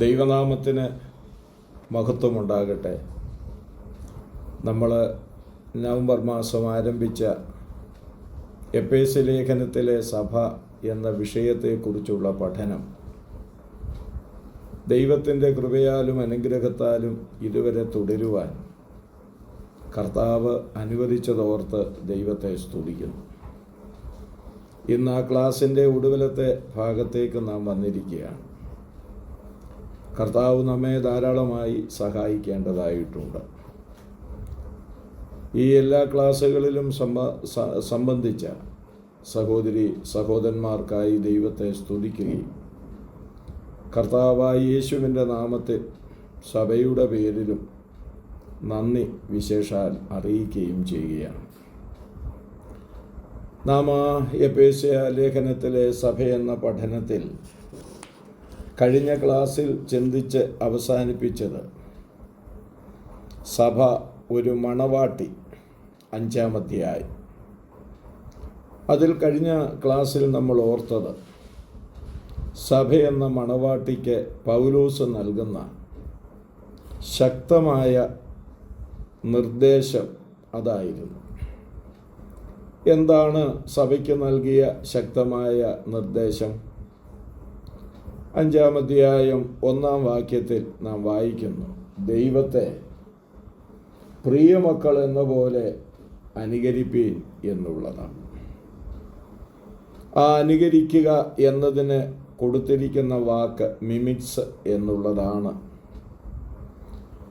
ദൈവനാമത്തിന് മഹത്വമുണ്ടാകട്ടെ. നമ്മൾ നവംബർ മാസം ആരംഭിച്ച എഫേസ്യ ലേഖനത്തിലെ സഭ എന്ന വിഷയത്തെക്കുറിച്ചുള്ള പഠനം ദൈവത്തിൻ്റെ കൃപയാലും അനുഗ്രഹത്താലും ഇതുവരെ തുടരുവാൻ കർത്താവ് അനുവദിച്ചതോർത്ത് ദൈവത്തെ സ്തുതിക്കുന്നു. ഇന്ന് ആ ക്ലാസിൻ്റെ ഒടുവിലത്തെ ഭാഗത്തേക്ക് നാം വന്നിരിക്കുകയാണ്. കർത്താവ് നമ്മെ ധാരാളമായി സഹായിക്കേണ്ടതായിട്ടുണ്ട്. ഈ എല്ലാ ക്ലാസ്സുകളിലും സംബന്ധിച്ച സഹോദരി സഹോദരന്മാർക്കായി ദൈവത്തെ സ്തുതിക്കുകയും കർത്താവായ യേശുവിൻ്റെ നാമത്തിൽ സഭയുടെ പേരിലും നന്ദി വിശേഷാൽ അറിയിക്കുകയും ചെയ്യുകയാണ്. നാം എഫേസ്യ ലേഖനത്തിലെ സഭ എന്ന പഠനത്തിൽ കഴിഞ്ഞ ക്ലാസ്സിൽ ചിന്തിച്ച് അവസാനിപ്പിച്ചത് സഭ ഒരു മണവാട്ടി 5-ാം അധ്യായം. അതിൽ കഴിഞ്ഞ ക്ലാസ്സിൽ നമ്മൾ ഓർത്തത് സഭ എന്ന മണവാട്ടിക്ക് പൗലോസ് നൽകുന്ന ശക്തമായ നിർദ്ദേശം അതായിരുന്നു. എന്താണ് സഭയ്ക്ക് നൽകിയ ശക്തമായ നിർദ്ദേശം? 5-ാം അധ്യായം 1-ാം വാക്യത്തിൽ നാം വായിക്കുന്നു, ദൈവത്തെ പ്രിയമക്കൾ എന്ന പോലെ അനുകരിപ്പീൻ എന്നുള്ളതാണ്. ആ അനുകരിക്കുക എന്നതിന് കൊടുത്തിരിക്കുന്ന വാക്ക് മിമിക്സ് എന്നുള്ളതാണ്.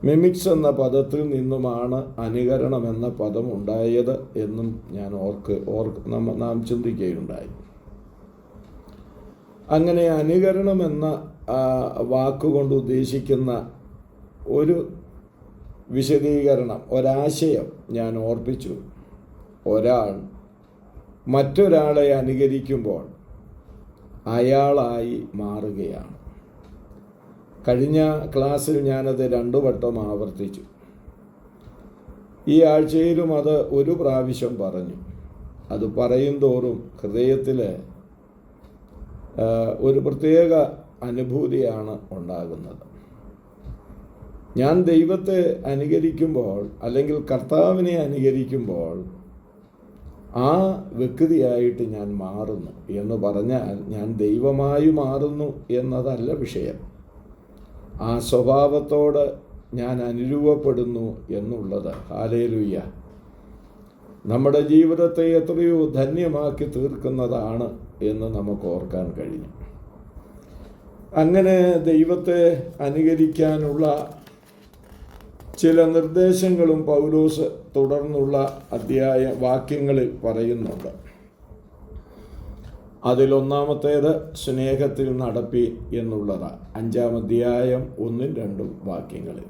മിമിക്സ് എന്ന പദത്തിൽ നിന്നുമാണ് അനുകരണം എന്ന പദം ഉണ്ടായത് എന്നും ഞാൻ നാം ചിന്തിക്കുകയുണ്ടായി. അങ്ങനെ അനുകരണം എന്ന വാക്കുകൊണ്ട് ഉദ്ദേശിക്കുന്ന ഒരു വിശദീകരണം, ഒരാശയം ഞാൻ ഓർപ്പിച്ചു. ഒരാൾ മറ്റൊരാളെ അനുകരിക്കുമ്പോൾ അയാളായി മാറുകയാണ്. കഴിഞ്ഞ ക്ലാസ്സിൽ ഞാനത് 2 വട്ടം ആവർത്തിച്ചു. ഈ ആഴ്ചയിലും അത് ഒരു പ്രാവശ്യം പറഞ്ഞു. അത് പറയും തോറും ഹൃദയത്തിൽ ഒരു പ്രത്യേക അനുഭൂതിയാണ് ഉണ്ടാകുന്നത്. ഞാൻ ദൈവത്തെ അനുകരിക്കുമ്പോൾ അല്ലെങ്കിൽ കർത്താവിനെ അനുകരിക്കുമ്പോൾ ആ വ്യക്തിയായിട്ട് ഞാൻ മാറുന്നു എന്ന് പറഞ്ഞാൽ ഞാൻ ദൈവമായി മാറുന്നു എന്നതല്ല വിഷയം. ആ സ്വഭാവത്തോട് ഞാൻ അനുരൂപപ്പെടുന്നു എന്നുള്ളത് ഹല്ലേലൂയ നമ്മുടെ ജീവിതത്തെ എത്രയോ ധന്യമാക്കി തീർക്കുന്നതാണ് എന്ന് നമുക്ക് ഓർക്കാൻ കഴിഞ്ഞു. അങ്ങനെ ദൈവത്തെ അനുകരിക്കാനുള്ള ചില നിർദ്ദേശങ്ങളും പൗലോസ് തുടർന്നുള്ള വാക്യങ്ങളിൽ പറയുന്നുണ്ട്. അതിലൊന്നാമത്തേത് സ്നേഹത്തിൽ നടപ്പി എന്നുള്ളതാണ്. 5-ാം അധ്യായം 1-2 വാക്യങ്ങളിൽ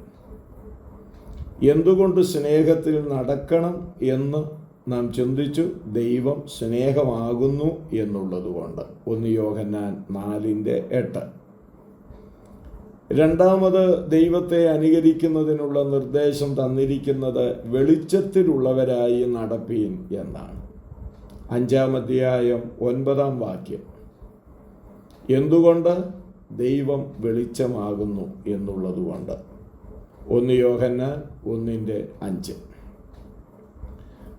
എന്തുകൊണ്ട് സ്നേഹത്തിൽ നടക്കണം എന്ന് നാം ചിന്തിച്ചു. ദൈവം സ്നേഹമാകുന്നു എന്നുള്ളതുകൊണ്ട്. 1 യോഹന്നാൻ 4:8. രണ്ടാമത് ദൈവത്തെ അനുകരിക്കുന്നതിനുള്ള നിർദ്ദേശം തന്നിരിക്കുന്നത് വെളിച്ചത്തിലുള്ളവരായി നടപ്പീൻ എന്നാണ്. 5-ാം അധ്യായം 9-ാം വാക്യം. എന്തുകൊണ്ട്? ദൈവം വെളിച്ചമാകുന്നു എന്നുള്ളതുകൊണ്ട്. 1 യോഹന്നാൻ 1:5.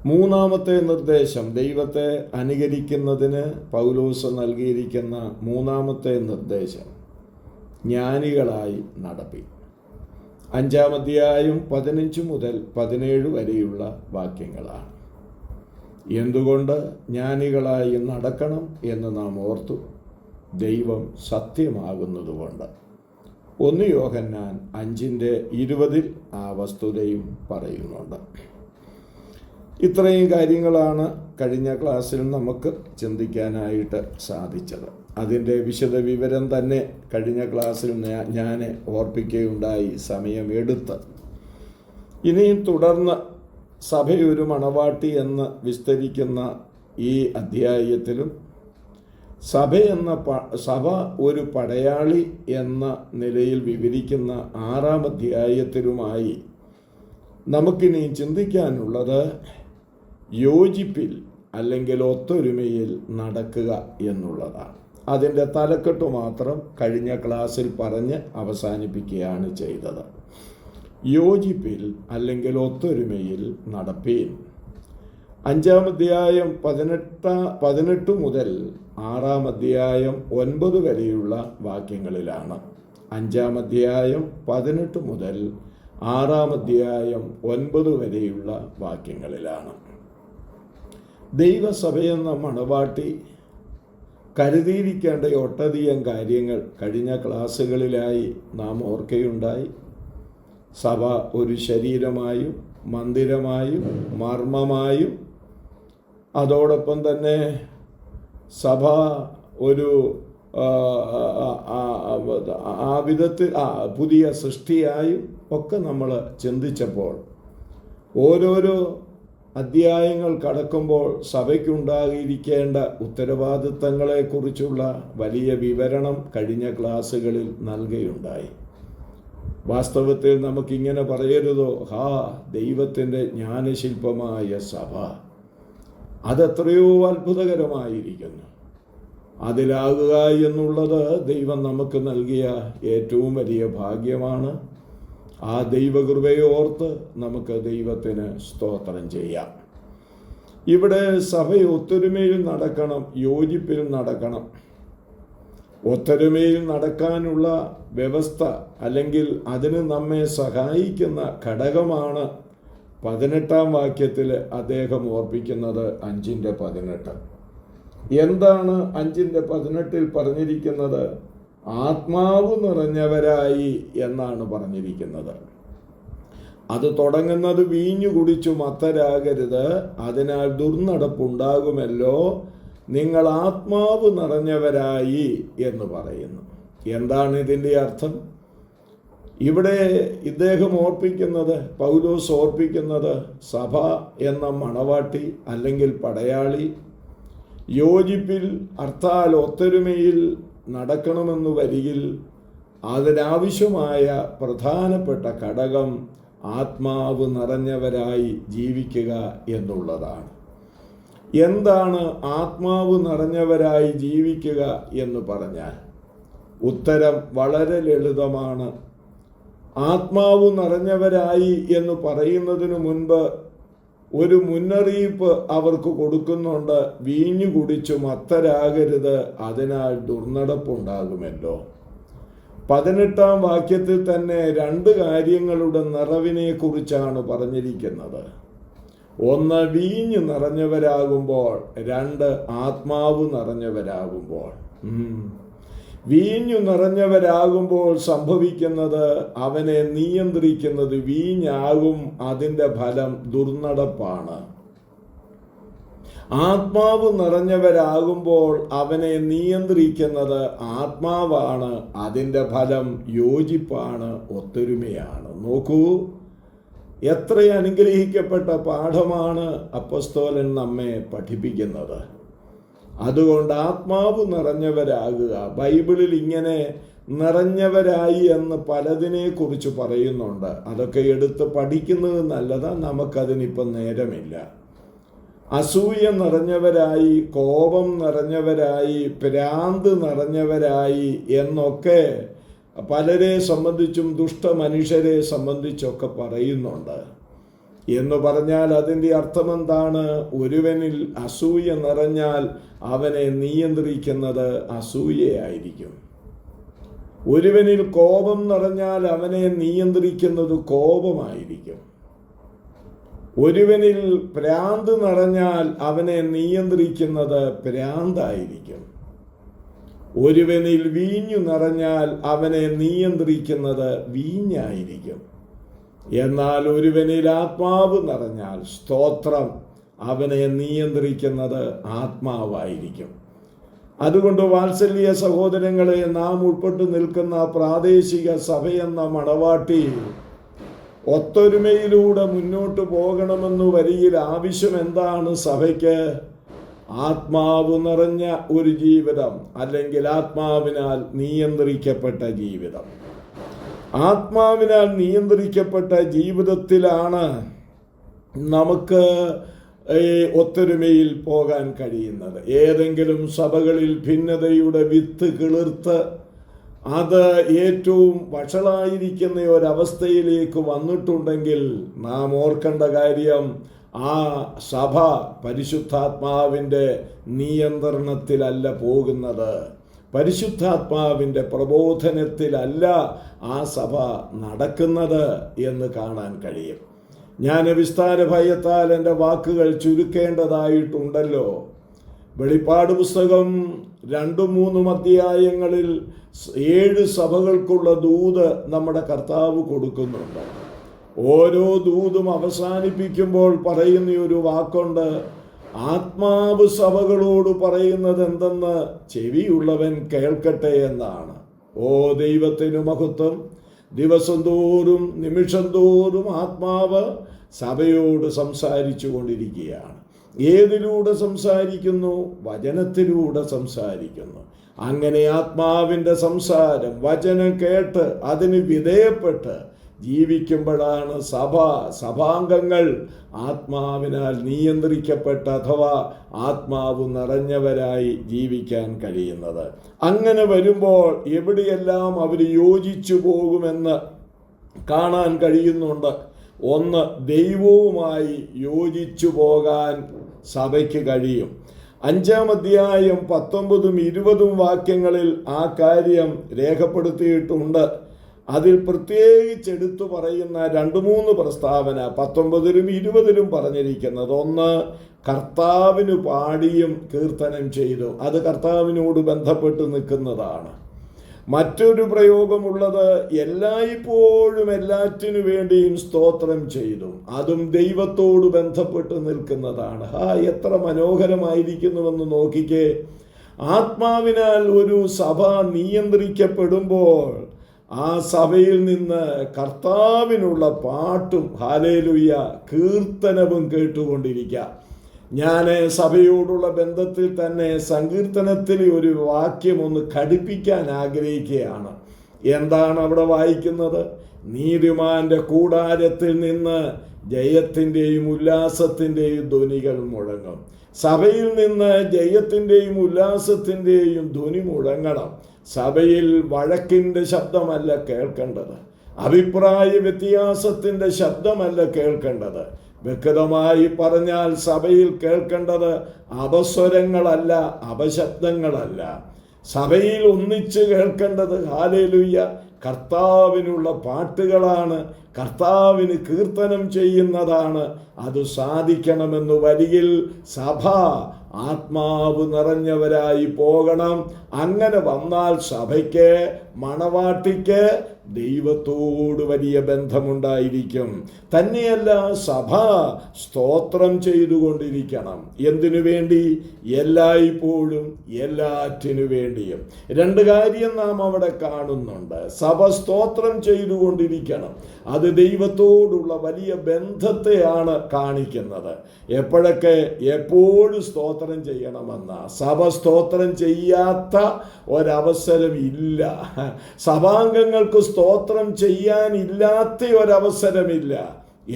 മൂന്നാമത്തെ നിർദ്ദേശം, ദൈവത്തെ അനുകരിക്കുന്നതിന് പൗലോസ് നൽകിയിരിക്കുന്ന മൂന്നാമത്തെ നിർദ്ദേശം ജ്ഞാനികളായി നടപ്പി. 5-ാം അധ്യായം 15 മുതൽ 17 വരെയുള്ള വാക്യങ്ങളാണ്. എന്തുകൊണ്ട് ജ്ഞാനികളായി നടക്കണം എന്ന് നാം ഓർത്തു. ദൈവം സത്യമാകുന്നതുകൊണ്ട്. 1 യോഹന്നാൻ 5:20 ആ വസ്തുതയും പറയുന്നുണ്ട്. ഇത്രയും കാര്യങ്ങളാണ് കഴിഞ്ഞ ക്ലാസ്സിൽ നമുക്ക് ചിന്തിക്കാനായിട്ട് സാധിച്ചത്. അതിൻ്റെ വിശദ വിവരം തന്നെ കഴിഞ്ഞ ക്ലാസ്സിൽ ഞാൻ ഓർപ്പിക്കുകയുണ്ടായി, സമയമെടുത്ത്. ഇനിയും തുടർന്ന് സഭയൊരു മണവാട്ടി എന്ന് വിസ്തരിക്കുന്ന ഈ അധ്യായത്തിലും സഭ ഒരു പടയാളി എന്ന നിലയിൽ വിവരിക്കുന്ന 6-ാം അധ്യായത്തിലുമായി നമുക്കിനി ചിന്തിക്കാനുള്ളത് യോജിപ്പിൽ അല്ലെങ്കിൽ ഒത്തൊരുമയിൽ നടക്കുക എന്നുള്ളതാണ്. അതിൻ്റെ തലക്കെട്ട് മാത്രം കഴിഞ്ഞ ക്ലാസ്സിൽ പറഞ്ഞ് അവസാനിപ്പിക്കുകയാണ് ചെയ്തത്. യോജിപ്പിൽ അല്ലെങ്കിൽ ഒത്തൊരുമയിൽ നടപ്പീൻ. 5-ാം അധ്യായം 18 മുതൽ 6-ാം അധ്യായം 9 വരെയുള്ള വാക്യങ്ങളിലാണ്. 5-ാം അധ്യായം 18 മുതൽ 6-ാം അധ്യായം 9 വരെയുള്ള വാക്യങ്ങളിലാണ്. ദൈവസഭയെന്ന മണവാട്ടി കരുതിയിരിക്കേണ്ട ഒട്ടധികം കാര്യങ്ങൾ കഴിഞ്ഞ ക്ലാസ്സുകളിലായി നാം ഓർക്കുകയുണ്ടായി. സഭ ഒരു ശരീരമായും മന്ദിരമായും മർമ്മമായും, അതോടൊപ്പം തന്നെ സഭ ഒരു ആ വിധത്തിൽ പുതിയ സൃഷ്ടിയായും ഒക്കെ നമ്മൾ ചിന്തിച്ചപ്പോൾ, ഓരോരോ അധ്യായങ്ങൾ കടക്കുമ്പോൾ സഭയ്ക്കുണ്ടായിരിക്കേണ്ട ഉത്തരവാദിത്തങ്ങളെക്കുറിച്ചുള്ള വലിയ വിവരണം കഴിഞ്ഞ ക്ലാസ്സുകളിൽ നൽകുകയുണ്ടായി. വാസ്തവത്തിൽ നമുക്കിങ്ങനെ പറയരുതോ, ദൈവത്തിൻ്റെ ജ്ഞാനശില്പമായ സഭ അതെത്രയോ അത്ഭുതകരമായിരിക്കുന്നു. അതിലാകുക എന്നുള്ളത് ദൈവം നമുക്ക് നൽകിയ ഏറ്റവും വലിയ ഭാഗ്യമാണ്. ആ ദൈവകൃപയെ ഓർത്ത് നമുക്ക് ദൈവത്തിന് സ്തോത്രം ചെയ്യാം. ഇവിടെ സഭ ഒത്തൊരുമയിൽ നടക്കണം, യോജിപ്പിൽ നടക്കണം. ഒത്തൊരുമയിൽ നടക്കാനുള്ള വ്യവസ്ഥ അല്ലെങ്കിൽ അതിന് നമ്മെ സഹായിക്കുന്ന ഘടകമാണ് 18-ാം വാക്യത്തിൽ അദ്ദേഹം ഓർപ്പിക്കുന്നത്. 5:18 എന്താണ് 5:18 പറഞ്ഞിരിക്കുന്നത്? ആത്മാവ് നിറഞ്ഞവരായി എന്നാണ് പറഞ്ഞിരിക്കുന്നത്. അത് തുടങ്ങുന്നത് വീഞ്ഞു കുടിച്ചു മത്തരാകരുത്, അതിനാൽ ദുർനടപ്പുണ്ടാകുമല്ലോ, നിങ്ങൾ ആത്മാവ് നിറഞ്ഞവരായി എന്ന് പറയുന്നു. എന്താണ് ഇതിൻ്റെ അർത്ഥം? ഇവിടെ ഇദ്ദേഹം ഓർപ്പിക്കുന്നത്, പൗലോസ് ഓർപ്പിക്കുന്നത്, സഭ എന്ന മണവാട്ടി അല്ലെങ്കിൽ പടയാളി യോജിപ്പിൽ അർത്ഥാൽ ഒത്തൊരുമയിൽ നടക്കണമെന്ന് വരികിൽ അതിനാവശ്യമായ പ്രധാനപ്പെട്ട ഘടകം ആത്മാവ് നിറഞ്ഞവരായി ജീവിക്കുക എന്നുള്ളതാണ്. എന്താണ് ആത്മാവ് നിറഞ്ഞവരായി ജീവിക്കുക എന്ന് പറഞ്ഞാൽ ഉത്തരം വളരെ ലളിതമാണ്. ആത്മാവ് നിറഞ്ഞവരായി എന്ന് പറയുന്നതിന് മുൻപ് ഒരു മുന്നറിയിപ്പ് അവർക്ക് കൊടുക്കുന്നുണ്ട്. വീഞ്ഞു കുടിച്ചു മത്തരാകരുത്, അതിനാൽ ദുർനടപ്പുണ്ടാകുമല്ലോ. 18-ാം വാക്യത്തിൽ തന്നെ 2 കാര്യങ്ങളുടെ നിറവിനെ കുറിച്ചാണ് പറഞ്ഞിരിക്കുന്നത്. 1 വീഞ്ഞ് നിറഞ്ഞവരാകുമ്പോൾ, 2 ആത്മാവ് നിറഞ്ഞവരാകുമ്പോൾ. വീഞ്ഞു നിറഞ്ഞവരാകുമ്പോൾ സംഭവിക്കുന്നത്, അവനെ നിയന്ത്രിക്കുന്നത് വീഞ്ഞാകും, അതിൻ്റെ ഫലം ദുർനടപ്പാണ്. ആത്മാവ് നിറഞ്ഞവരാകുമ്പോൾ അവനെ നിയന്ത്രിക്കുന്നത് ആത്മാവാണ്, അതിൻ്റെ ഫലം യോജിപ്പാണ്, ഒത്തൊരുമയാണ്. നോക്കൂ, എത്ര അനുഗ്രഹിക്കപ്പെട്ട പാഠമാണ് അപ്പോസ്തലൻ നമ്മെ പഠിപ്പിക്കുന്നത്. അതുകൊണ്ട് ആത്മാവ് നിറഞ്ഞവരാകുക. ബൈബിളിൽ ഇങ്ങനെ നിറഞ്ഞവരായി എന്ന് പലതിനെ കുറിച്ച് പറയുന്നുണ്ട്. അതൊക്കെ എടുത്ത് പഠിക്കുന്നത് നല്ലതാണ്, നമുക്കതിനിപ്പം നേരമില്ല. അസൂയ നിറഞ്ഞവരായി, കോപം നിറഞ്ഞവരായി, ഭ്രാന്ത് നിറഞ്ഞവരായി എന്നൊക്കെ പലരെ സംബന്ധിച്ചും ദുഷ്ടമനുഷ്യരെ സംബന്ധിച്ചൊക്കെ പറയുന്നുണ്ട്. എന്ന് പറഞ്ഞാൽ അതിൻ്റെ അർത്ഥമെന്താണ്? ഒരുവനിൽ അസൂയ നിറഞ്ഞാൽ അവനെ നിയന്ത്രിക്കുന്നത് അസൂയയായിരിക്കും. ഒരുവനിൽ കോപം നിറഞ്ഞാൽ അവനെ നിയന്ത്രിക്കുന്നത് കോപമായിരിക്കും. ഒരുവനിൽ ഭ്രാന്ത് നിറഞ്ഞാൽ അവനെ നിയന്ത്രിക്കുന്നത് ഭ്രാന്തായിരിക്കും. ഒരുവനിൽ വീഞ്ഞു നിറഞ്ഞാൽ അവനെ നിയന്ത്രിക്കുന്നത് വീഞ്ഞായിരിക്കും. എന്നാൽ ഒരുവനിൽ ആത്മാവ് നിറഞ്ഞാൽ, സ്തോത്രം, അവനെ നിയന്ത്രിക്കുന്നത് ആത്മാവായിരിക്കും. അതുകൊണ്ട് വാത്സല്യ സഹോദരങ്ങളെ, നാം ഉൾപ്പെട്ടു നിൽക്കുന്ന പ്രാദേശിക സഭയെന്ന മണവാട്ടി ഒത്തൊരുമയിലൂടെ മുന്നോട്ട് പോകണമെന്ന് വരിയിൽ ആവശ്യം എന്താണ്? സഭയ്ക്ക് ആത്മാവ് നിറഞ്ഞ ഒരു ജീവിതം, അല്ലെങ്കിൽ ആത്മാവിനാൽ നിയന്ത്രിക്കപ്പെട്ട ജീവിതം. ആത്മാവിനാൽ നിയന്ത്രിക്കപ്പെട്ട ജീവിതത്തിലാണ് നമുക്ക് ഒത്തൊരുമയിൽ പോകാൻ കഴിയുന്നത്. ഏതെങ്കിലും സഭകളിൽ ഭിന്നതയുടെ വിത്ത് കിളിർത്ത് അത് ഏറ്റവും വഷളായിരിക്കുന്ന ഒരവസ്ഥയിലേക്ക് വന്നിട്ടുണ്ടെങ്കിൽ നാം ഓർക്കേണ്ട കാര്യം, ആ സഭ പരിശുദ്ധാത്മാവിൻ്റെ നിയന്ത്രണത്തിലല്ല പോകുന്നത്, പരിശുദ്ധാത്മാവിൻ്റെ പ്രബോധനത്തിലല്ല ആ സഭ നടക്കുന്നത് എന്ന് കാണാൻ കഴിയും. ഞാൻ വിസ്താര ഭയത്താൽ എൻ്റെ വാക്കുകൾ ചുരുക്കേണ്ടതായിട്ടുണ്ടല്ലോ. വെളിപ്പാട് പുസ്തകം 2-3 അധ്യായങ്ങളിൽ 7 സഭകൾക്കുള്ള ദൂത് നമ്മുടെ കർത്താവ് കൊടുക്കുന്നുണ്ട്. ഓരോ ദൂതും അവസാനിപ്പിക്കുമ്പോൾ പറയുന്ന ഒരു വാക്കുണ്ട്, ആത്മാവ് സഭകളോട് പറയുന്നത് എന്തെന്ന് ചെവിയുള്ളവൻ കേൾക്കട്ടെ എന്നാണ്. ഓ ദൈവത്തിനു മഹത്വം! ദിവസം തോറും നിമിഷം തോറും ആത്മാവ് സഭയോട് സംസാരിച്ചു കൊണ്ടിരിക്കുകയാണ്. ഏതിലൂടെ സംസാരിക്കുന്നു? വചനത്തിലൂടെ സംസാരിക്കുന്നു. അങ്ങനെ ആത്മാവിൻ്റെ സംസാരം, വചനം കേട്ട് അതിന് വിധേയപ്പെട്ട് ജീവിക്കുമ്പോഴാണ് സഭാംഗങ്ങൾ ആത്മാവിനാൽ നിയന്ത്രിക്കപ്പെട്ട അഥവാ ആത്മാവ് നിറഞ്ഞവരായി ജീവിക്കാൻ കഴിയുന്നത്. അങ്ങനെ വരുമ്പോൾ എവിടെയെല്ലാം അവർ യോജിച്ചു പോകുമെന്ന് കാണാൻ കഴിയുന്നുണ്ട്. ഒന്ന്, ദൈവവുമായി യോജിച്ചു പോകാൻ സഭയ്ക്ക് കഴിയും. 5-ാം അധ്യായം 19-20 വാക്യങ്ങളിൽ ആ കാര്യം രേഖപ്പെടുത്തിയിട്ടുണ്ട്. അതിൽ പ്രത്യേകിച്ച് എടുത്തു പറയുന്ന 2-3 പ്രസ്താവന 19-20 പറഞ്ഞിരിക്കുന്നത്. ഒന്ന്, കർത്താവിന് പാടിയും കീർത്തനം ചെയ്തു. അത് കർത്താവിനോട് ബന്ധപ്പെട്ട് നിൽക്കുന്നതാണ്. മറ്റൊരു പ്രയോഗമുള്ളത്, എല്ലായ്പ്പോഴും എല്ലാറ്റിനു വേണ്ടിയും സ്തോത്രം ചെയ്തു. അതും ദൈവത്തോട് ബന്ധപ്പെട്ട് നിൽക്കുന്നതാണ്. എത്ര മനോഹരമായിരിക്കുന്നുവെന്ന് നോക്കിക്കേ. ആത്മാവിനാൽ ഒരു സഭ നിയന്ത്രിക്കപ്പെടുമ്പോൾ ആ സഭയിൽ നിന്ന് കർത്താവിനുള്ള പാട്ടും ഹല്ലേലൂയ കീർത്തനവും കേട്ടുകൊണ്ടിരിക്കാം. ഞാൻ സഭയോടുള്ള ബന്ധത്തിൽ തന്നെ സങ്കീർത്തനത്തിലെ ഒരു വാക്യം ഒന്ന് ഘടിപ്പിക്കാൻ ആഗ്രഹിക്കുകയാണ്. എന്താണ് അവിടെ വായിക്കുന്നത്? നീതിമാന്റെ കൂടാരത്തിൽ നിന്ന് ജയത്തിൻ്റെയും ഉല്ലാസത്തിൻ്റെയും ധ്വനികൾ മുഴങ്ങും. സഭയിൽ നിന്ന് ജയത്തിൻ്റെയും ഉല്ലാസത്തിൻ്റെയും ധ്വനി മുഴങ്ങണം. സഭയിൽ വഴക്കിൻ്റെ ശബ്ദമല്ല കേൾക്കേണ്ടത്, അഭിപ്രായ വ്യത്യാസത്തിൻ്റെ ശബ്ദമല്ല കേൾക്കേണ്ടത്. വ്യക്തമായി പറഞ്ഞാൽ സഭയിൽ കേൾക്കേണ്ടത് അപസ്വരങ്ങളല്ല, അപശബ്ദങ്ങളല്ല. സഭയിൽ ഒന്നിച്ച് കേൾക്കേണ്ടത് ഹല്ലേലൂയ കർത്താവിനുള്ള പാട്ടുകളാണ്, കർത്താവിന് കീർത്തനം ചെയ്യുന്നതാണ്. അത് സാധിക്കണമെന്ന് വരികിൽ സഭ ആത്മാവ് നിറഞ്ഞവരായി പോകണം. അങ്ങനെ വന്നാൽ സഭയ്ക്ക്, മണവാട്ടിക്ക് ദൈവത്തോട് വലിയ ബന്ധമുണ്ടായിരിക്കും. തന്നെയല്ല, സഭ സ്തോത്രം ചെയ്തുകൊണ്ടിരിക്കണം. എന്തിനു വേണ്ടി? എല്ലായ്പ്പോഴും എല്ലാറ്റിനു വേണ്ടിയും. 2 കാര്യം നാം അവിടെ കാണുന്നുണ്ട്. സഭ സ്തോത്രം ചെയ്തുകൊണ്ടിരിക്കണം. അത് ദൈവത്തോടുള്ള വലിയ ബന്ധത്തെയാണ് കാണിക്കുന്നത്. എപ്പോഴൊക്കെ? എപ്പോഴും സ്തോത്രം ചെയ്യണമെന്ന. സഭ സ്തോത്രം ചെയ്യാത്ത ഒരവസരം ഇല്ല. സഭാംഗങ്ങൾക്ക് സ്തോത്രം ചെയ്യാനില്ലാത്ത ഒരവസരമില്ല.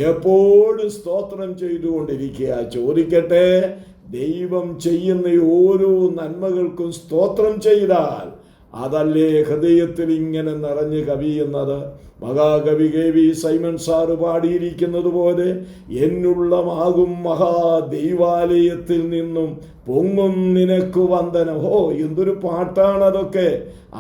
എപ്പോഴും സ്തോത്രം ചെയ്തുകൊണ്ടിരിക്കുക. ചോദിക്കട്ടെ, ദൈവം ചെയ്യുന്ന ഓരോ നന്മകൾക്കും സ്തോത്രം ചെയ്താൽ അതല്ലേ ഹൃദയത്തിൽ ഇങ്ങനെ നിറഞ്ഞു കവിയുന്നത്? മഹാകവി KV സൈമൺ സാറ് പാടിയിരിക്കുന്നത് പോലെ, എന്നുള്ളമാകും മഹാദൈവാലയത്തിൽ നിന്നും പൊങ്ങും നിനക്ക് വന്ദനം. എന്തൊരു പാട്ടാണതൊക്കെ!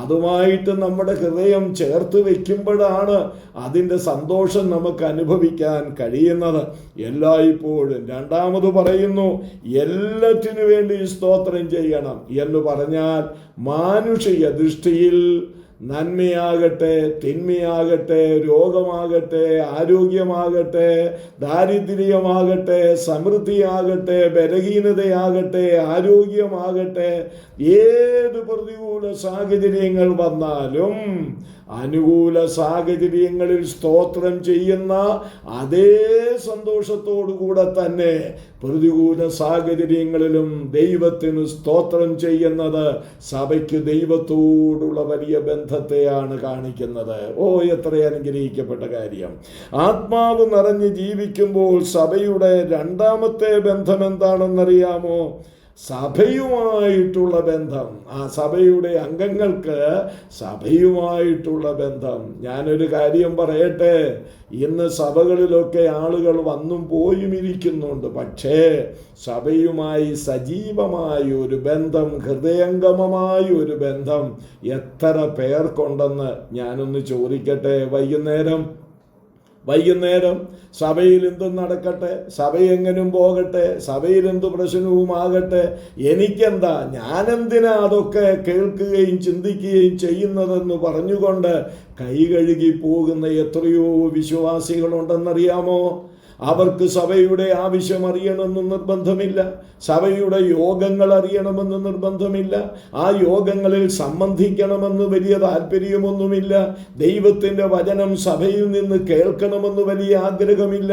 അതുമായിട്ട് നമ്മുടെ ഹൃദയം ചേർത്ത് വയ്ക്കുമ്പോഴാണ് അതിൻ്റെ സന്തോഷം നമുക്ക് അനുഭവിക്കാൻ കഴിയുന്നത്. എല്ലായ്പ്പോഴും. 2ാമത് പറയുന്നു, എല്ലാറ്റിനു വേണ്ടി സ്തോത്രം ചെയ്യണം എന്ന് പറഞ്ഞാൽ മാനുഷിക ദൃഷ്ടിയിൽ നന്മയാകട്ടെ, തിന്മയാകട്ടെ, രോഗമാകട്ടെ, ആരോഗ്യമാകട്ടെ, ദാരിദ്ര്യമാകട്ടെ, സമൃദ്ധിയാകട്ടെ, ബലഹീനതയാകട്ടെ, ആരോഗ്യമാകട്ടെ, ഏത് പ്രതികൂല സാഹചര്യങ്ങൾ വന്നാലും അനുകൂല സാഹചര്യങ്ങളിൽ സ്തോത്രം ചെയ്യുന്ന അതേ സന്തോഷത്തോടുകൂടെ തന്നെ പ്രതികൂല സാഹചര്യങ്ങളിലും ദൈവത്തിന് സ്തോത്രം ചെയ്യുന്നത് സഭയ്ക്ക് ദൈവത്തോടുള്ള വലിയ ബന്ധത്തെയാണ് കാണിക്കുന്നത്. എത്ര അനുഗ്രഹിക്കപ്പെട്ട കാര്യം! ആത്മാവ് നിറഞ്ഞ് ജീവിക്കുമ്പോൾ സഭയുടെ രണ്ടാമത്തെ ബന്ധം എന്താണെന്നറിയാമോ? സഭയുമായിട്ടുള്ള ബന്ധം. ആ സഭയുടെ അംഗങ്ങൾക്ക് സഭയുമായിട്ടുള്ള ബന്ധം. ഞാനൊരു കാര്യം പറയട്ടെ, ഇന്ന് സഭകളിലൊക്കെ ആളുകൾ വന്നും പോയും ഇരിക്കുന്നുണ്ട്. പക്ഷേ സഭയുമായി സജീവമായ ഒരു ബന്ധം, ഹൃദയംഗമമായ ഒരു ബന്ധം എത്ര പേർക്കുണ്ടെന്ന് ഞാനൊന്ന് ചോദിക്കട്ടെ. വൈകുന്നേരം സഭയിൽ എന്തും നടക്കട്ടെ, സഭ എങ്ങനും പോകട്ടെ, സഭയിൽ എന്തു പ്രശ്നവുമാകട്ടെ, എനിക്കെന്താ, ഞാനെന്തിനാ അതൊക്കെ കേൾക്കുകയും ചിന്തിക്കുകയും ചെയ്യുന്നതെന്ന് പറഞ്ഞുകൊണ്ട് കൈ കഴുകി പോകുന്ന എത്രയോ വിശ്വാസികളുണ്ടെന്നറിയാമോ? അവർക്ക് സഭയുടെ ആവശ്യം അറിയണമെന്ന് നിർബന്ധമില്ല, സഭയുടെ യോഗങ്ങൾ അറിയണമെന്ന് നിർബന്ധമില്ല, ആ യോഗങ്ങളിൽ സംബന്ധിക്കണമെന്ന് വലിയ താല്പര്യമൊന്നുമില്ല, ദൈവത്തിൻ്റെ വചനം സഭയിൽ നിന്ന് കേൾക്കണമെന്ന് വലിയ ആഗ്രഹമില്ല.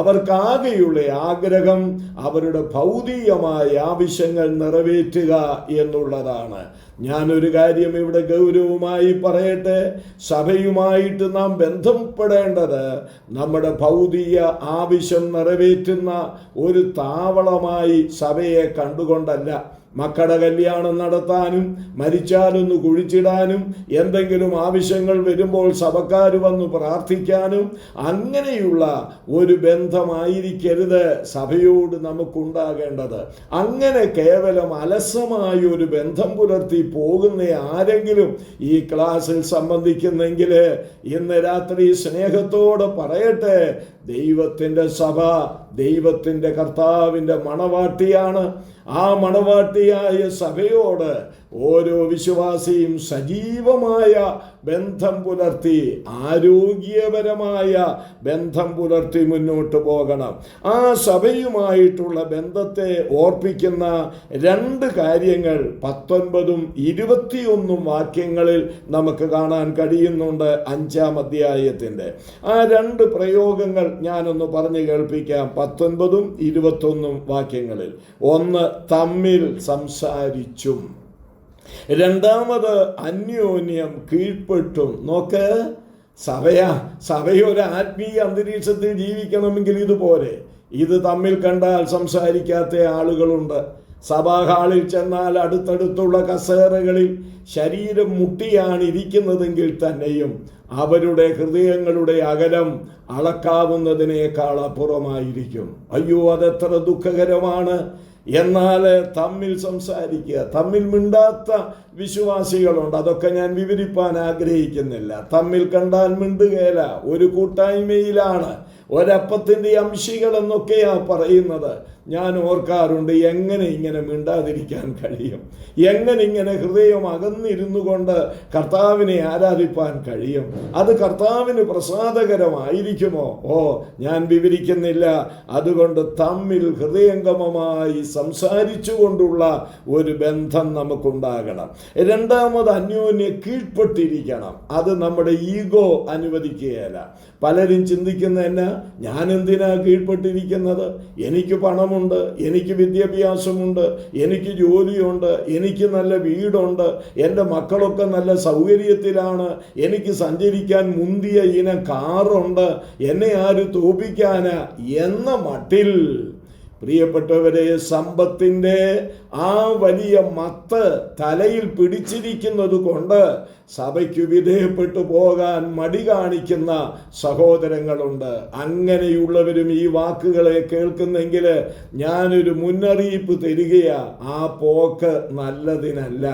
അവർക്കാകെയുള്ള ആഗ്രഹം അവരുടെ ഭൗതികമായ ആവശ്യങ്ങൾ നിറവേറ്റുക എന്നുള്ളതാണ്. ഞാനൊരു കാര്യം ഇവിടെ ഗൗരവമായി പറയട്ടെ, സഭയുമായിട്ട് നാം ബന്ധപ്പെടേണ്ടത് നമ്മുടെ ഭൗതിക ആവശ്യം നിറവേറ്റുന്ന ഒരു താവളമായി സഭയെ കണ്ടുകൊണ്ടല്ല. മക്കളുടെ കല്യാണം നടത്താനും മരിച്ചാലൊന്ന് കുഴിച്ചിടാനും എന്തെങ്കിലും ആവശ്യങ്ങൾ വരുമ്പോൾ സഭക്കാർ വന്ന് പ്രാർത്ഥിക്കാനും അങ്ങനെയുള്ള ഒരു ബന്ധമായിരിക്കരുത് സഭയോട് നമുക്കുണ്ടാകേണ്ടത്. അങ്ങനെ കേവലം അലസമായ ഒരു ബന്ധം പുലർത്തി പോകുന്ന ആരെങ്കിലും ഈ ക്ലാസ്സിൽ സംബന്ധിക്കുന്നെങ്കിൽ ഇന്ന് രാത്രി സ്നേഹത്തോടെ പറയട്ടെ, ദൈവത്തിൻ്റെ സഭ ദൈവത്തിൻ്റെ കർത്താവിൻ്റെ മണവാട്ടിയാണ്. ആ മണവാട്ടിയായ സഭയോട് ഓരോ വിശ്വാസിയും സജീവമായ ബന്ധം പുലർത്തി, ആരോഗ്യപരമായ ബന്ധം പുലർത്തി മുന്നോട്ട് പോകണം. ആ സഭയുമായിട്ടുള്ള ബന്ധത്തെ ഓർപ്പിക്കുന്ന രണ്ട് കാര്യങ്ങൾ 19ഉം 21ഉം വാക്യങ്ങളിൽ നമുക്ക് കാണാൻ കഴിയുന്നുണ്ട്. 5-ാം അധ്യായത്തിൻ്റെ ആ രണ്ട് പ്രയോഗങ്ങൾ ഞാനൊന്ന് പറഞ്ഞു കേൾപ്പിക്കാം. 19ഉം 21ഉം വാക്യങ്ങളിൽ. ഒന്ന്, തമ്മിൽ സംസാരിച്ചും. രണ്ടാമത്, അന്യോന്യം കീഴ്പ്പെട്ടും. നോക്ക്, സഭയൊരു ആത്മീയ അന്തരീക്ഷത്തിൽ ജീവിക്കണമെങ്കിൽ ഇതുപോലെ. ഇത് തമ്മിൽ കണ്ടാൽ സംസാരിക്കാത്ത ആളുകളുണ്ട്. സഭാഹാളിൽ ചെന്നാൽ അടുത്തടുത്തുള്ള കസേരകളിൽ ശരീരം മുട്ടിയാണ് ഇരിക്കുന്നതെങ്കിൽ തന്നെയും അവരുടെ ഹൃദയങ്ങളുടെ അകലം അളക്കാവുന്നതിനേക്കാൾ അപ്പുറമായിരിക്കും. അയ്യോ, അതെത്ര ദുഃഖകരമാണ്! എന്നാൽ തമ്മിൽ സംസാരിക്കുക, തമ്മിൽ മിണ്ടാത്ത വിശ്വാസികളുണ്ട്. അതൊക്കെ ഞാൻ വിവരിപ്പാൻ ആഗ്രഹിക്കുന്നില്ല. തമ്മിൽ കണ്ടാൽ മിണ്ടുകയില്ല, ഒരു കൂട്ടായ്മയിലാണ്, ഒരപ്പത്തിൻ്റെ അംശികൾ എന്നൊക്കെയാ പറയുന്നത്. ഞാൻ ഓർക്കാറുണ്ട്, എങ്ങനെ ഇങ്ങനെ മിണ്ടാതിരിക്കാൻ കഴിയും? എങ്ങനെ ഇങ്ങനെ ഹൃദയം അകന്നിരുന്നു കൊണ്ട് കർത്താവിനെ ആരാധിപ്പാൻ കഴിയും? അത് കർത്താവിന് പ്രസാദകരമായിരിക്കുമോ? ഞാൻ വിവരിക്കുന്നില്ല. അതുകൊണ്ട് തമ്മിൽ ഹൃദയംഗമമായി സംസാരിച്ചു കൊണ്ടുള്ള ഒരു ബന്ധം നമുക്കുണ്ടാകണം. രണ്ടാമത്, അന്യോന്യ കീഴ്പ്പെട്ടിരിക്കണം. അത് നമ്മുടെ ഈഗോ അനുവദിക്കുകയല്ല. പലരും ചിന്തിക്കുന്നതന്നെ, ഞാൻ എന്തിനാ കീഴ്പ്പെട്ടിരിക്കുന്നത്? എനിക്ക് പണമുണ്ട്, എനിക്ക് വിദ്യാഭ്യാസമുണ്ട്, എനിക്ക് ജോലിയുണ്ട്, എനിക്ക് നല്ല വീടുണ്ട്, എൻ്റെ മക്കളൊക്കെ നല്ല സൗകര്യത്തിലാണ്, എനിക്ക് സഞ്ചരിക്കാൻ മുന്തിയ ഇനം കാറുണ്ട്, എന്നെ ആര് തോപ്പിക്കാനാ എന്ന മട്ടിൽ പ്രിയപ്പെട്ടവരെ, സമ്പത്തിൻ്റെ ആ വലിയ മത്ത് തലയിൽ പിടിച്ചിരിക്കുന്നത് കൊണ്ട് സഭയ്ക്ക് വിധേയപ്പെട്ടു പോകാൻ മടി കാണിക്കുന്ന സഹോദരങ്ങളുണ്ട്. അങ്ങനെയുള്ളവരും ഈ വാക്കുകളെ കേൾക്കുന്നെങ്കിൽ ഞാനൊരു മുന്നറിയിപ്പ് തരികയാ, ആ പോക്ക് നല്ലതിനല്ല.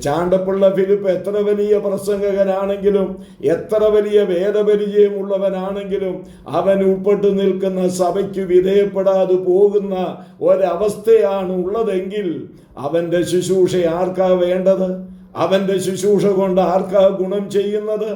ചാണ്ടപ്പുള്ള ഫിലിപ്പ് എത്ര വലിയ പ്രസംഗകനാണെങ്കിലും, എത്ര വലിയ വേദപരിചയമുള്ളവനാണെങ്കിലും, അവൻ ഉൾപ്പെട്ടു നിൽക്കുന്ന സഭയ്ക്ക് വിധേയപ്പെടാതെ പോകുന്ന ഒരവസ്ഥയാണ് ഉള്ളതെങ്കിൽ അവൻ്റെ ശുശ്രൂഷ ആർക്കാ വേണ്ടത്? അവൻ്റെ ശുശ്രൂഷ കൊണ്ട് ആർക്കാ ഗുണം ചെയ്യുന്നത്?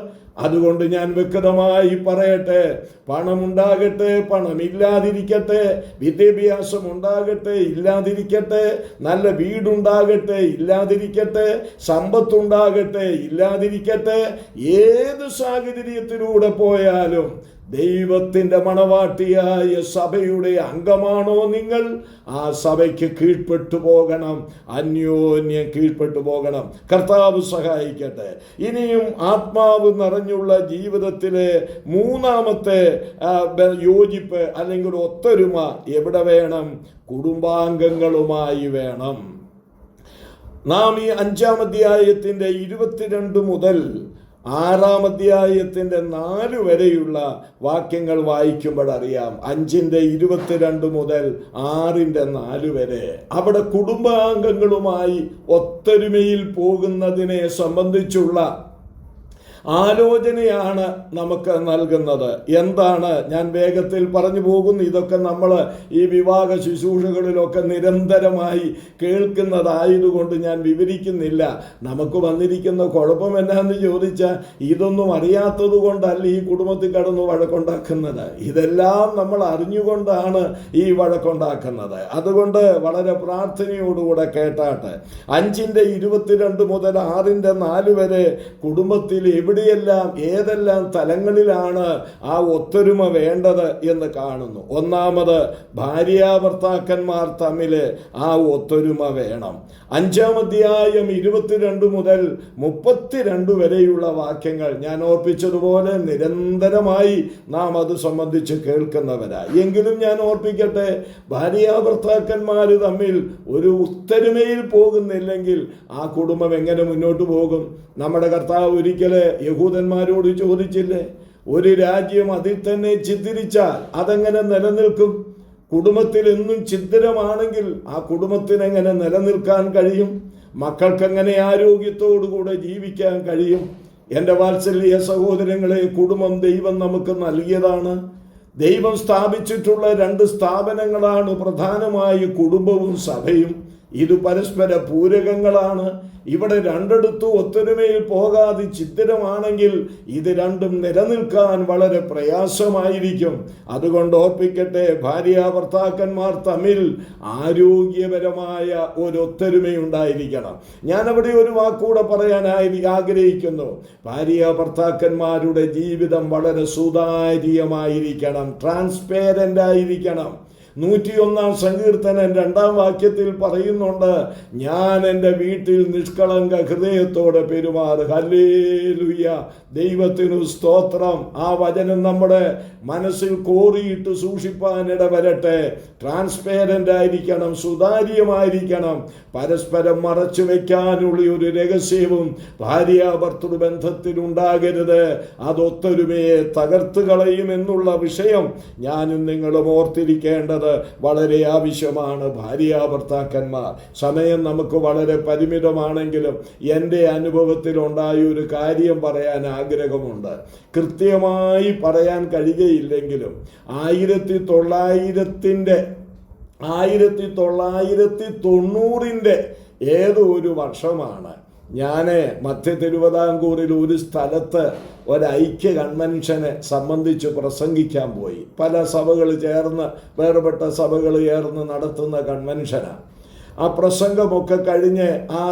അതുകൊണ്ട് ഞാൻ വ്യക്തമായി പറയട്ടെ, പണമുണ്ടാകട്ടെ, പണമില്ലാതിരിക്കട്ടെ, വിദ്യാഭ്യാസം ഉണ്ടാകട്ടെ, ഇല്ലാതിരിക്കട്ടെ, നല്ല വീടുണ്ടാകട്ടെ, ഇല്ലാതിരിക്കട്ടെ, സമ്പത്തുണ്ടാകട്ടെ, ഇല്ലാതിരിക്കട്ടെ, ഏത് സാഹചര്യത്തിലൂടെ പോയാലും ദൈവത്തിൻ്റെ മണവാട്ടിയായ സഭയുടെ അംഗമാണോ നിങ്ങൾ? ആ സഭയ്ക്ക് കീഴ്പ്പെട്ടു പോകണം, അന്യോന്യം കീഴ്പ്പെട്ടു പോകണം. കർത്താവ് സഹായിക്കട്ടെ. ഇനിയും ആത്മാവ് നിറഞ്ഞുള്ള ജീവിതത്തിലെ മൂന്നാമത്തെ യോജിപ്പ് അല്ലെങ്കിൽ ഒത്തൊരുമ എവിടെ വേണം? കുടുംബാംഗങ്ങളുമായി വേണം. നാം ഈ 5-ാം അധ്യായത്തിൻ്റെ 22 മുതൽ 6-ാം അധ്യായത്തിൻ്റെ 4 വരെയുള്ള വാക്യങ്ങൾ വായിക്കുമ്പോഴറിയാം. 5-ന്റെ 22 മുതൽ 6-ന്റെ 4 വരെ അവിടെ കുടുംബാംഗങ്ങളുമായി ഒത്തൊരുമയിൽ പോകുന്നതിനെ സംബന്ധിച്ചുള്ള ആലോചനയാണ് നമുക്ക് നൽകുന്നത്. എന്താണ്? ഞാൻ വേഗത്തിൽ പറഞ്ഞു പോകുന്നു. ഇതൊക്കെ നമ്മൾ ഈ വിവാഹ ശുശ്രൂഷകളിലൊക്കെ നിരന്തരമായി കേൾക്കുന്നതായതുകൊണ്ട് ഞാൻ വിവരിക്കുന്നില്ല. നമുക്ക് വന്നിരിക്കുന്ന കുഴപ്പം എന്നാന്ന് ചോദിച്ചാൽ, ഇതൊന്നും അറിയാത്തത് കൊണ്ടല്ല ഈ കുടുംബത്തിൽ കടന്ന് വഴക്കുണ്ടാക്കുന്നത്. ഇതെല്ലാം നമ്മൾ അറിഞ്ഞുകൊണ്ടാണ് ഈ വഴക്കുണ്ടാക്കുന്നത്. അതുകൊണ്ട് വളരെ പ്രാർത്ഥനയോടുകൂടെ കേട്ടാട്ടെ. 5-ന്റെ 22 മുതൽ 6-ന്റെ 4 വരെ കുടുംബത്തിൽ എവിടെയെല്ലാം ഏതെല്ലാം തലങ്ങളിലാണ് ആ ഒത്തൊരുമ വേണ്ടത് എന്ന് കാണുന്നു. ഒന്നാമത്, ഭാര്യാഭർത്താക്കന്മാർ തമ്മിൽ ആ ഒത്തൊരുമ വേണം. 5-ാം അധ്യായം 22 മുതൽ 32 വരെയുള്ള വാക്യങ്ങൾ ഞാൻ ഓർപ്പിച്ചതുപോലെ നിരന്തരമായി നാം അത് സംബന്ധിച്ച് കേൾക്കുന്നവരാ. എങ്കിലും ഞാൻ ഓർപ്പിക്കട്ടെ, ഭാര്യാഭർത്താക്കന്മാർ തമ്മിൽ ഒരു ഒത്തൊരുമയിൽ പോകുന്നില്ലെങ്കിൽ ആ കുടുംബം എങ്ങനെ മുന്നോട്ട് പോകും? നമ്മുടെ കർത്താവ് ഒരിക്കല് യഹൂദന്മാരോട് ചോദിച്ചില്ലേ, ഒരു രാജ്യം അതിൽ തന്നെ ഛിദ്രിച്ചാൽ അതെങ്ങനെ നിലനിൽക്കും? കുടുംബത്തിൽ എന്നും ഛിദ്രമാണെങ്കിൽ ആ കുടുംബത്തിനെങ്ങനെ നിലനിൽക്കാൻ കഴിയും? മക്കൾക്കെങ്ങനെ ആരോഗ്യത്തോടുകൂടെ ജീവിക്കാൻ കഴിയും? എൻ്റെ വാത്സല്യ സഹോദരങ്ങളെ, കുടുംബം ദൈവം നമുക്ക് നൽകിയതാണ്. ദൈവം സ്ഥാപിച്ചിട്ടുള്ള 2 സ്ഥാപനങ്ങളാണ് പ്രധാനമായി കുടുംബവും സഭയും. ഇത് പരസ്പര പൂരകങ്ങളാണ്. ഇവിടെ രണ്ടിടത്തും ഒത്തൊരുമയിൽ പോകാതെ ഛിദ്രമാണെങ്കിൽ ഇത് രണ്ടും നിലനിൽക്കാൻ വളരെ പ്രയാസമായിരിക്കും. അതുകൊണ്ട് ഓർപ്പിക്കട്ടെ, ഭാര്യാഭർത്താക്കന്മാർ തമ്മിൽ ആരോഗ്യപരമായ ഒരു ഒത്തൊരുമയുണ്ടായിരിക്കണം. ഞാനവിടെ ഒരു വാക്കുകൂടെ പറയാനായി ആഗ്രഹിക്കുന്നു. ഭാര്യാഭർത്താക്കന്മാരുടെ ജീവിതം വളരെ സുതാര്യമായിരിക്കണം, ട്രാൻസ്പെരൻ്റ് ആയിരിക്കണം. 101-ാം സങ്കീർത്തനം 2-ാം വാക്യത്തിൽ പറയുന്നുണ്ട്, ഞാൻ എൻ്റെ വീട്ടിൽ നിഷ്കളങ്ക ഹൃദയത്തോടെ പെരുമാറും. ഹല്ലേലൂയ, ദൈവത്തിനു സ്തോത്രം. ആ വചനം നമ്മുടെ മനസ്സിൽ കോറിയിട്ട് സൂക്ഷിപ്പാൻ ഇടവരട്ടെ. ട്രാൻസ്പെരൻ്റ് ആയിരിക്കണം, സുതാര്യമായിരിക്കണം. പരസ്പരം മറച്ചു വയ്ക്കാനുള്ള ഒരു രഹസ്യവും ഭാര്യാഭർത്തൃ ബന്ധത്തിലുണ്ടാകരുത്. അതൊത്തൊരുമയെ തകർത്ത് കളയുമെന്നുള്ള വിഷയം ഞാനും നിങ്ങളും ഓർത്തിരിക്കേണ്ടത് വളരെ ആവശ്യമാണ്. ഭാര്യാഭർത്താക്കന്മാർ, സമയം നമുക്ക് വളരെ പരിമിതമാണെങ്കിലും എൻ്റെ അനുഭവത്തിൽ ഉണ്ടായ ഒരു കാര്യം പറയാൻ ആഗ്രഹമുണ്ട്. കൃത്യമായി പറയാൻ കഴിയുകയില്ലെങ്കിലും 1990-ന്റെ ഏതോ ഒരു വർഷമാണ് ഞാൻ മധ്യ തിരുവിതാംകൂറിൽ ഒരു സ്ഥലത്ത് ഒരൈക്യ കൺവെൻഷനെ സംബന്ധിച്ച് പ്രസംഗിക്കാൻ പോയി. പല സഭകൾ ചേർന്ന്, വേർപെട്ട സഭകൾ ചേർന്ന് നടത്തുന്ന കൺവെൻഷനാണ്. ആ പ്രസംഗമൊക്കെ കഴിഞ്ഞ് ആ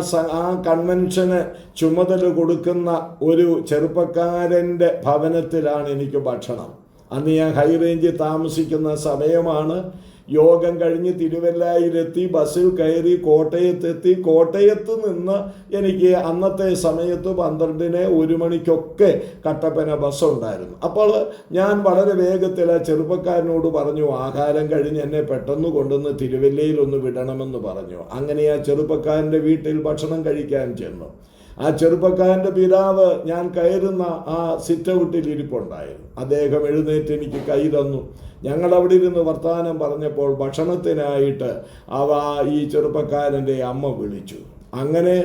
കൺവെൻഷന് ചുമതല കൊടുക്കുന്ന ഒരു ചെറുപ്പക്കാരൻ്റെ ഭവനത്തിലാണ് എനിക്ക് ഭക്ഷണം. അന്ന് ഞാൻ ഹൈ റേഞ്ചിൽ താമസിക്കുന്ന സമയമാണ്. യോഗം കഴിഞ്ഞ് തിരുവല്ലയിലെത്തി, ബസ്സിൽ കയറി കോട്ടയത്തെത്തി. കോട്ടയത്ത് നിന്ന് എനിക്ക് അന്നത്തെ സമയത്ത് 12-ന് 1 മണിക്കൊക്കെ കട്ടപ്പന ബസ്സുണ്ടായിരുന്നു. അപ്പോൾ ഞാൻ വളരെ വേഗത്തിൽ ആ ചെറുപ്പക്കാരനോട് പറഞ്ഞു, ആഹാരം കഴിഞ്ഞ് എന്നെ പെട്ടെന്ന് കൊണ്ടുവന്ന് തിരുവല്ലയിൽ ഒന്ന് വിടണമെന്ന് പറഞ്ഞു. അങ്ങനെ ആ ചെറുപ്പക്കാരൻ്റെ വീട്ടിൽ ഭക്ഷണം കഴിക്കാൻ ചെന്നു. ആ ചെറുപ്പക്കാരൻ്റെ പിതാവ് ഞാൻ കയറുന്ന ആ സിറ്റൗട്ടിൽ ഇരിപ്പുണ്ടായിരുന്നു. അദ്ദേഹം എഴുന്നേറ്റ് എനിക്ക് കൈ തന്നു. ഞങ്ങൾ അവിടെ ഇരുന്ന് വർത്തമാനം പറഞ്ഞപ്പോൾ ഭക്ഷണത്തിനായിട്ട് ഈ ചെറുപ്പക്കാരൻ്റെ അമ്മ വിളിച്ചു. അങ്ങനെ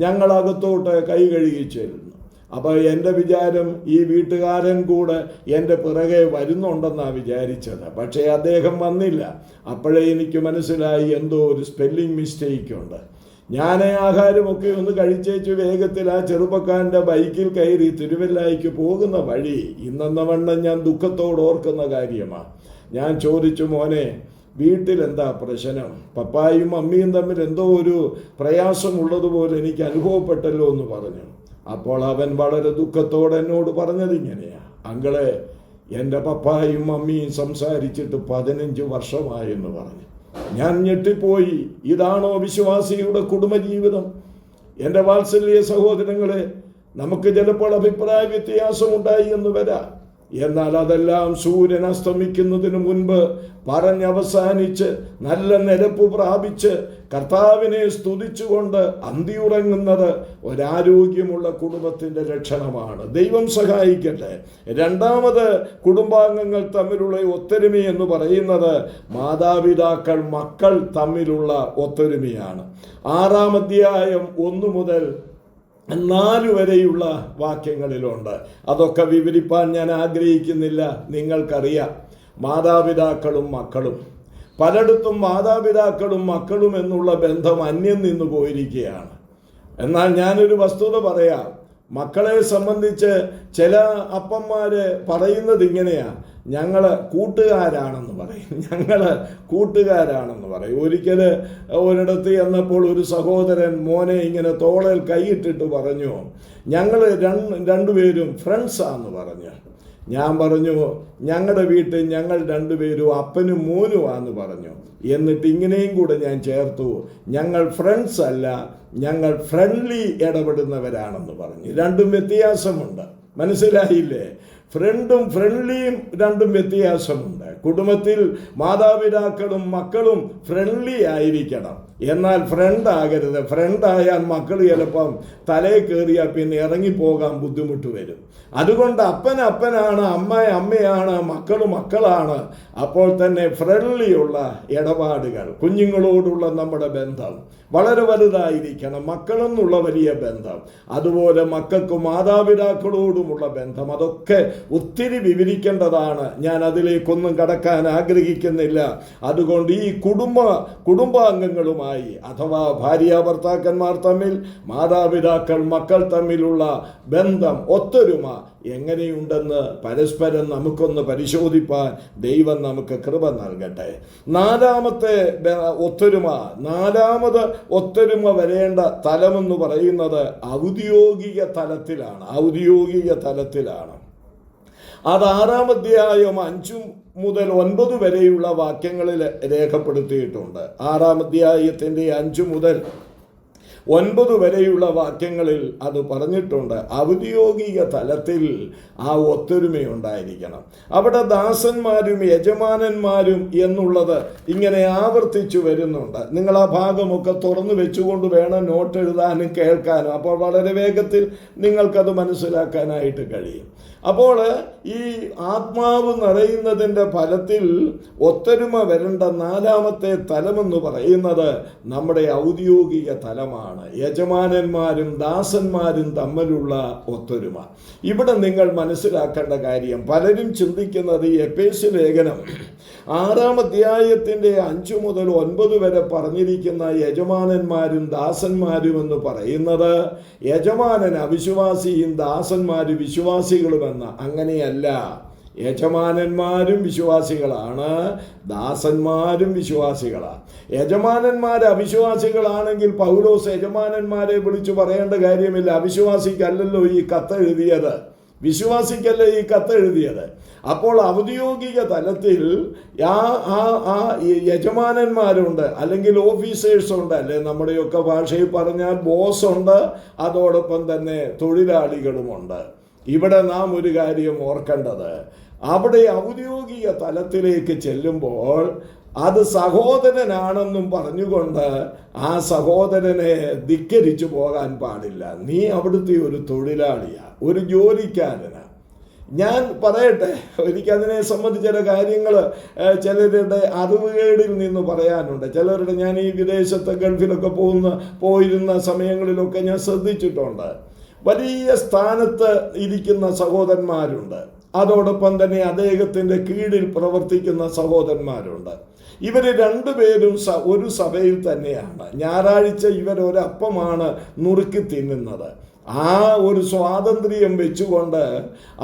ഞങ്ങൾ അകത്തോട്ട് കൈ കഴുകി ചെല്ലുന്നു. അപ്പോൾ എൻ്റെ വിചാരം ഈ വീട്ടുകാരൻ കൂടെ എൻ്റെ പിറകെ വരുന്നുണ്ടെന്നാണ് വിചാരിച്ചത്. പക്ഷേ അദ്ദേഹം വന്നില്ല. അപ്പോഴേ എനിക്ക് മനസ്സിലായി എന്തോ ഒരു സ്പെല്ലിംഗ് മിസ്റ്റേക്ക് ഉണ്ട്. ഞാൻ ആഹാരമൊക്കെ ഒന്ന് കഴിച്ചേച്ച് വേഗത്തിൽ ആ ചെറുപ്പക്കാരൻ്റെ ബൈക്കിൽ കയറി തിരുവല്ലായ്ക്ക് പോകുന്ന വഴി ഇന്നെന്ന വണ്ണം ഞാൻ ദുഃഖത്തോട് ഓർക്കുന്ന കാര്യമാണ്. ഞാൻ ചോദിച്ചു, മോനെ വീട്ടിലെന്താ പ്രശ്നം? പപ്പായും അമ്മയും തമ്മിൽ എന്തോ ഒരു പ്രയാസമുള്ളതുപോലെ എനിക്ക് അനുഭവപ്പെട്ടല്ലോ എന്ന് പറഞ്ഞു. അപ്പോൾ അവൻ വളരെ ദുഃഖത്തോടെ എന്നോട് പറഞ്ഞത് ഇങ്ങനെയാ, അങ്കളെ എൻ്റെ പപ്പായും അമ്മയും സംസാരിച്ചിട്ട് 15 വർഷമായെന്ന് പറഞ്ഞു. ഞാൻ ഞെട്ടിപ്പോയി. ഇതാണോ വിശ്വാസിയുടെ കുടുംബജീവിതം? എൻ്റെ വാത്സല്യ സഹോദരങ്ങളെ, നമുക്ക് ചിലപ്പോൾ അഭിപ്രായ വ്യത്യാസമുണ്ടായി എന്ന് വരാം. എന്നാൽ അതെല്ലാം സൂര്യൻ അസ്തമിക്കുന്നതിന് മുൻപ് പറഞ്ഞവസാനിച്ച് നല്ല നിരപ്പ് പ്രാപിച്ച് കർത്താവിനെ സ്തുതിച്ചുകൊണ്ട് അന്തിയുറങ്ങുന്നത് ഒരാരോഗ്യമുള്ള കുടുംബത്തിൻ്റെ ലക്ഷണമാണ്. ദൈവം സഹായിക്കട്ടെ. രണ്ടാമത്, കുടുംബാംഗങ്ങൾ തമ്മിലുള്ള ഒത്തൊരുമ എന്ന് പറയുന്നത് മാതാപിതാക്കൾ മക്കൾ തമ്മിലുള്ള ഒത്തൊരുമയാണ്. 6-ാം അധ്യായം 1 മുതൽ 4 വരെയുള്ള വാക്യങ്ങളിലുണ്ട്. അതൊക്കെ വിവരിപ്പാൻ ഞാൻ ആഗ്രഹിക്കുന്നില്ല. നിങ്ങൾക്കറിയാം, മാതാപിതാക്കളും മക്കളും, പലയിടത്തും മാതാപിതാക്കളും മക്കളും എന്നുള്ള ബന്ധം അന്യം നിന്ന് പോയിരിക്കുകയാണ്. എന്നാൽ ഞാനൊരു വസ്തുത പറയാം. മക്കളെ സംബന്ധിച്ച് ചില അപ്പന്മാര് പറയുന്നത് ഇങ്ങനെയാണ്, ഞങ്ങൾ കൂട്ടുകാരാണെന്ന് പറയും. ഒരിക്കൽ ഒരിടത്ത് ചെന്നപ്പോൾ ഒരു സഹോദരൻ മോനെ ഇങ്ങനെ തോളയിൽ കൈയിട്ടിട്ട് പറഞ്ഞു, ഞങ്ങൾ രണ്ടുപേരും ഫ്രണ്ട്സാന്ന് പറഞ്ഞു. ഞാൻ പറഞ്ഞു, ഞങ്ങളുടെ വീട്ടിൽ ഞങ്ങൾ രണ്ടുപേരും അപ്പനും മോനുമാന്ന് പറഞ്ഞു. എന്നിട്ട് ഇങ്ങനെയും കൂടെ ഞാൻ ചേർത്തു, ഞങ്ങൾ ഫ്രണ്ട്സ് അല്ല, ഞങ്ങൾ ഫ്രണ്ട്ലി ഇടപെടുന്നവരാണെന്ന് പറഞ്ഞു. രണ്ടും വ്യത്യാസമുണ്ട്. മനസ്സിലായില്ലേ? ഫ്രണ്ടും ഫ്രണ്ട്ലിയും രണ്ടും വ്യത്യാസമുണ്ട്. കുടുംബത്തിൽ മാതാപിതാക്കളും മക്കളും ഫ്രണ്ട്ലി ആയിരിക്കണം, എന്നാൽ ഫ്രണ്ട് ആകരുത്. ഫ്രണ്ടായാൽ മക്കൾ ചിലപ്പം തലേ കയറിയാൽ പിന്നെ ഇറങ്ങിപ്പോകാൻ ബുദ്ധിമുട്ട് വരും. അതുകൊണ്ട് അപ്പനാണ്, അമ്മയാണ്, മക്കളാണ്. അപ്പോൾ തന്നെ ഫ്രണ്ട്ലിയുള്ള ഇടപാടുകൾ, കുഞ്ഞുങ്ങളോടുള്ള നമ്മുടെ ബന്ധം വളരെ വലുതായിരിക്കണം. മക്കളെന്നുള്ള വലിയ ബന്ധം, അതുപോലെ മക്കൾക്ക് മാതാപിതാക്കളോടുമുള്ള ബന്ധം, അതൊക്കെ ഒത്തിരി വിവരിക്കേണ്ടതാണ്. ഞാൻ അതിലേക്കൊന്നും കടക്കാൻ ആഗ്രഹിക്കുന്നില്ല. അതുകൊണ്ട് ഈ കുടുംബാംഗങ്ങളുമായി അഥവാ ഭാര്യ ഭർത്താക്കന്മാർ തമ്മിൽ, മാതാപിതാക്കൾ മക്കൾ തമ്മിലുള്ള ബന്ധം, ഒത്തൊരുമ എങ്ങനെയുണ്ടെന്ന് പരസ്പരം നമുക്കൊന്ന് പരിശോധിപ്പാൻ ദൈവം നമുക്ക് കൃപ നൽകട്ടെ. നാലാമത് ഒത്തൊരുമ വരേണ്ട തലമെന്ന് പറയുന്നത് ഔദ്യോഗിക തലത്തിലാണ്. അത് 6-ാം അധ്യായം 5 മുതൽ 9 വരെയുള്ള വാക്യങ്ങളിൽ രേഖപ്പെടുത്തിയിട്ടുണ്ട്. 6-ാം അധ്യായത്തിൻ്റെ 5 മുതൽ 9 വരെയുള്ള വാക്യങ്ങളിൽ അത് പറഞ്ഞിട്ടുണ്ട്. ഔദ്യോഗിക തലത്തിൽ ആ ഒത്തൊരുമയുണ്ടായിരിക്കണം. അവിടെ ദാസന്മാരും യജമാനന്മാരും എന്നുള്ളത് ഇങ്ങനെ ആവർത്തിച്ചു വരുന്നുണ്ട്. നിങ്ങൾ ആ ഭാഗമൊക്കെ തുറന്നു വെച്ചുകൊണ്ട് വേണം നോട്ട് എഴുതാനും കേൾക്കാനും. അപ്പോൾ വളരെ വേഗത്തിൽ നിങ്ങൾക്കത് മനസ്സിലാക്കാനായിട്ട് കഴിയും. അപ്പോൾ ഈ ആത്മാവ് നിറയുന്നതിൻ്റെ ഫലത്തിൽ ഒത്തൊരുമ വരേണ്ട 4-ാമത്തെ തലമെന്ന് പറയുന്നത് നമ്മുടെ ഔദ്യോഗിക തലമാണ്. യജമാനന്മാരും ദാസന്മാരും തമ്മിലുള്ള ഒത്തൊരുമ. ഇവിടെ നിങ്ങൾ മനസ്സിലാക്കേണ്ട കാര്യം, പലരും ചിന്തിക്കുന്നത് ഈ എഫേസ്യ ലേഖനം 6-ാം അധ്യായത്തിൻ്റെ 5 മുതൽ 9 വരെ പറഞ്ഞിരിക്കുന്ന യജമാനന്മാരും ദാസന്മാരും എന്ന് പറയുന്നത് യജമാനൻ അവിശ്വാസിയും ദാസന്മാരും വിശ്വാസികളുമെന്ന്. അങ്ങനെയല്ല. യജമാനന്മാരും വിശ്വാസികളാണ്, ദാസന്മാരും വിശ്വാസികളാണ്. യജമാനന്മാർ അവിശ്വാസികളാണെങ്കിൽ പൗലോസ് യജമാനന്മാരെ വിളിച്ചു പറയേണ്ട കാര്യമില്ല. അവിശ്വാസിക്കല്ലല്ലോ ഈ കത്തെഴുതിയത്, വിശ്വാസിക്കല്ലേ ഈ കത്തെഴുതിയത്. അപ്പോൾ ഔദ്യോഗിക തലത്തിൽ യജമാനന്മാരുണ്ട്, അല്ലെങ്കിൽ ഓഫീസേഴ്സ് ഉണ്ട്, അല്ലെ നമ്മുടെയൊക്കെ ഭാഷയിൽ പറഞ്ഞാൽ ബോസ് ഉണ്ട്, അതോടൊപ്പം തന്നെ തൊഴിലാളികളുമുണ്ട്. ഇവിടെ നാം ഒരു കാര്യം ഓർക്കേണ്ടത്, അവിടെ ഔദ്യോഗിക തലത്തിലേക്ക് ചെല്ലുമ്പോൾ അത് സഹോദരനാണെന്നും പറഞ്ഞുകൊണ്ട് ആ സഹോദരനെ ധിക്കരിച്ചു പോകാൻ പാടില്ല. നീ അവിടുത്തെ ഒരു തൊഴിലാളിയാണ്, ഒരു ജോലിക്കാരനാണ്. ഞാൻ പറയട്ടെ, എനിക്കതിനെ സംബന്ധിച്ച ചില കാര്യങ്ങൾ ചിലരുടെ അറിവുകേടിൽ നിന്ന് പറയാനുണ്ട്. ചിലരുടെ, ഞാൻ ഈ വിദേശത്ത് ഗൾഫിലൊക്കെ പോയിരുന്ന സമയങ്ങളിലൊക്കെ ഞാൻ ശ്രദ്ധിച്ചിട്ടുണ്ട്, വലിയ സ്ഥാനത്ത് ഇരിക്കുന്ന സഹോദരന്മാരുണ്ട്. അതോടൊപ്പം തന്നെ അദ്ദേഹത്തിൻ്റെ കീഴിൽ പ്രവർത്തിക്കുന്ന സഹോദരന്മാരുണ്ട്. ഇവർ രണ്ടുപേരും ഒരു സഭയിൽ തന്നെയാണ്. ഞായറാഴ്ച ഇവരൊരപ്പമാണ് നുറുക്കി തിന്നുന്നത്. ആ ഒരു സ്വാതന്ത്ര്യം വെച്ചുകൊണ്ട്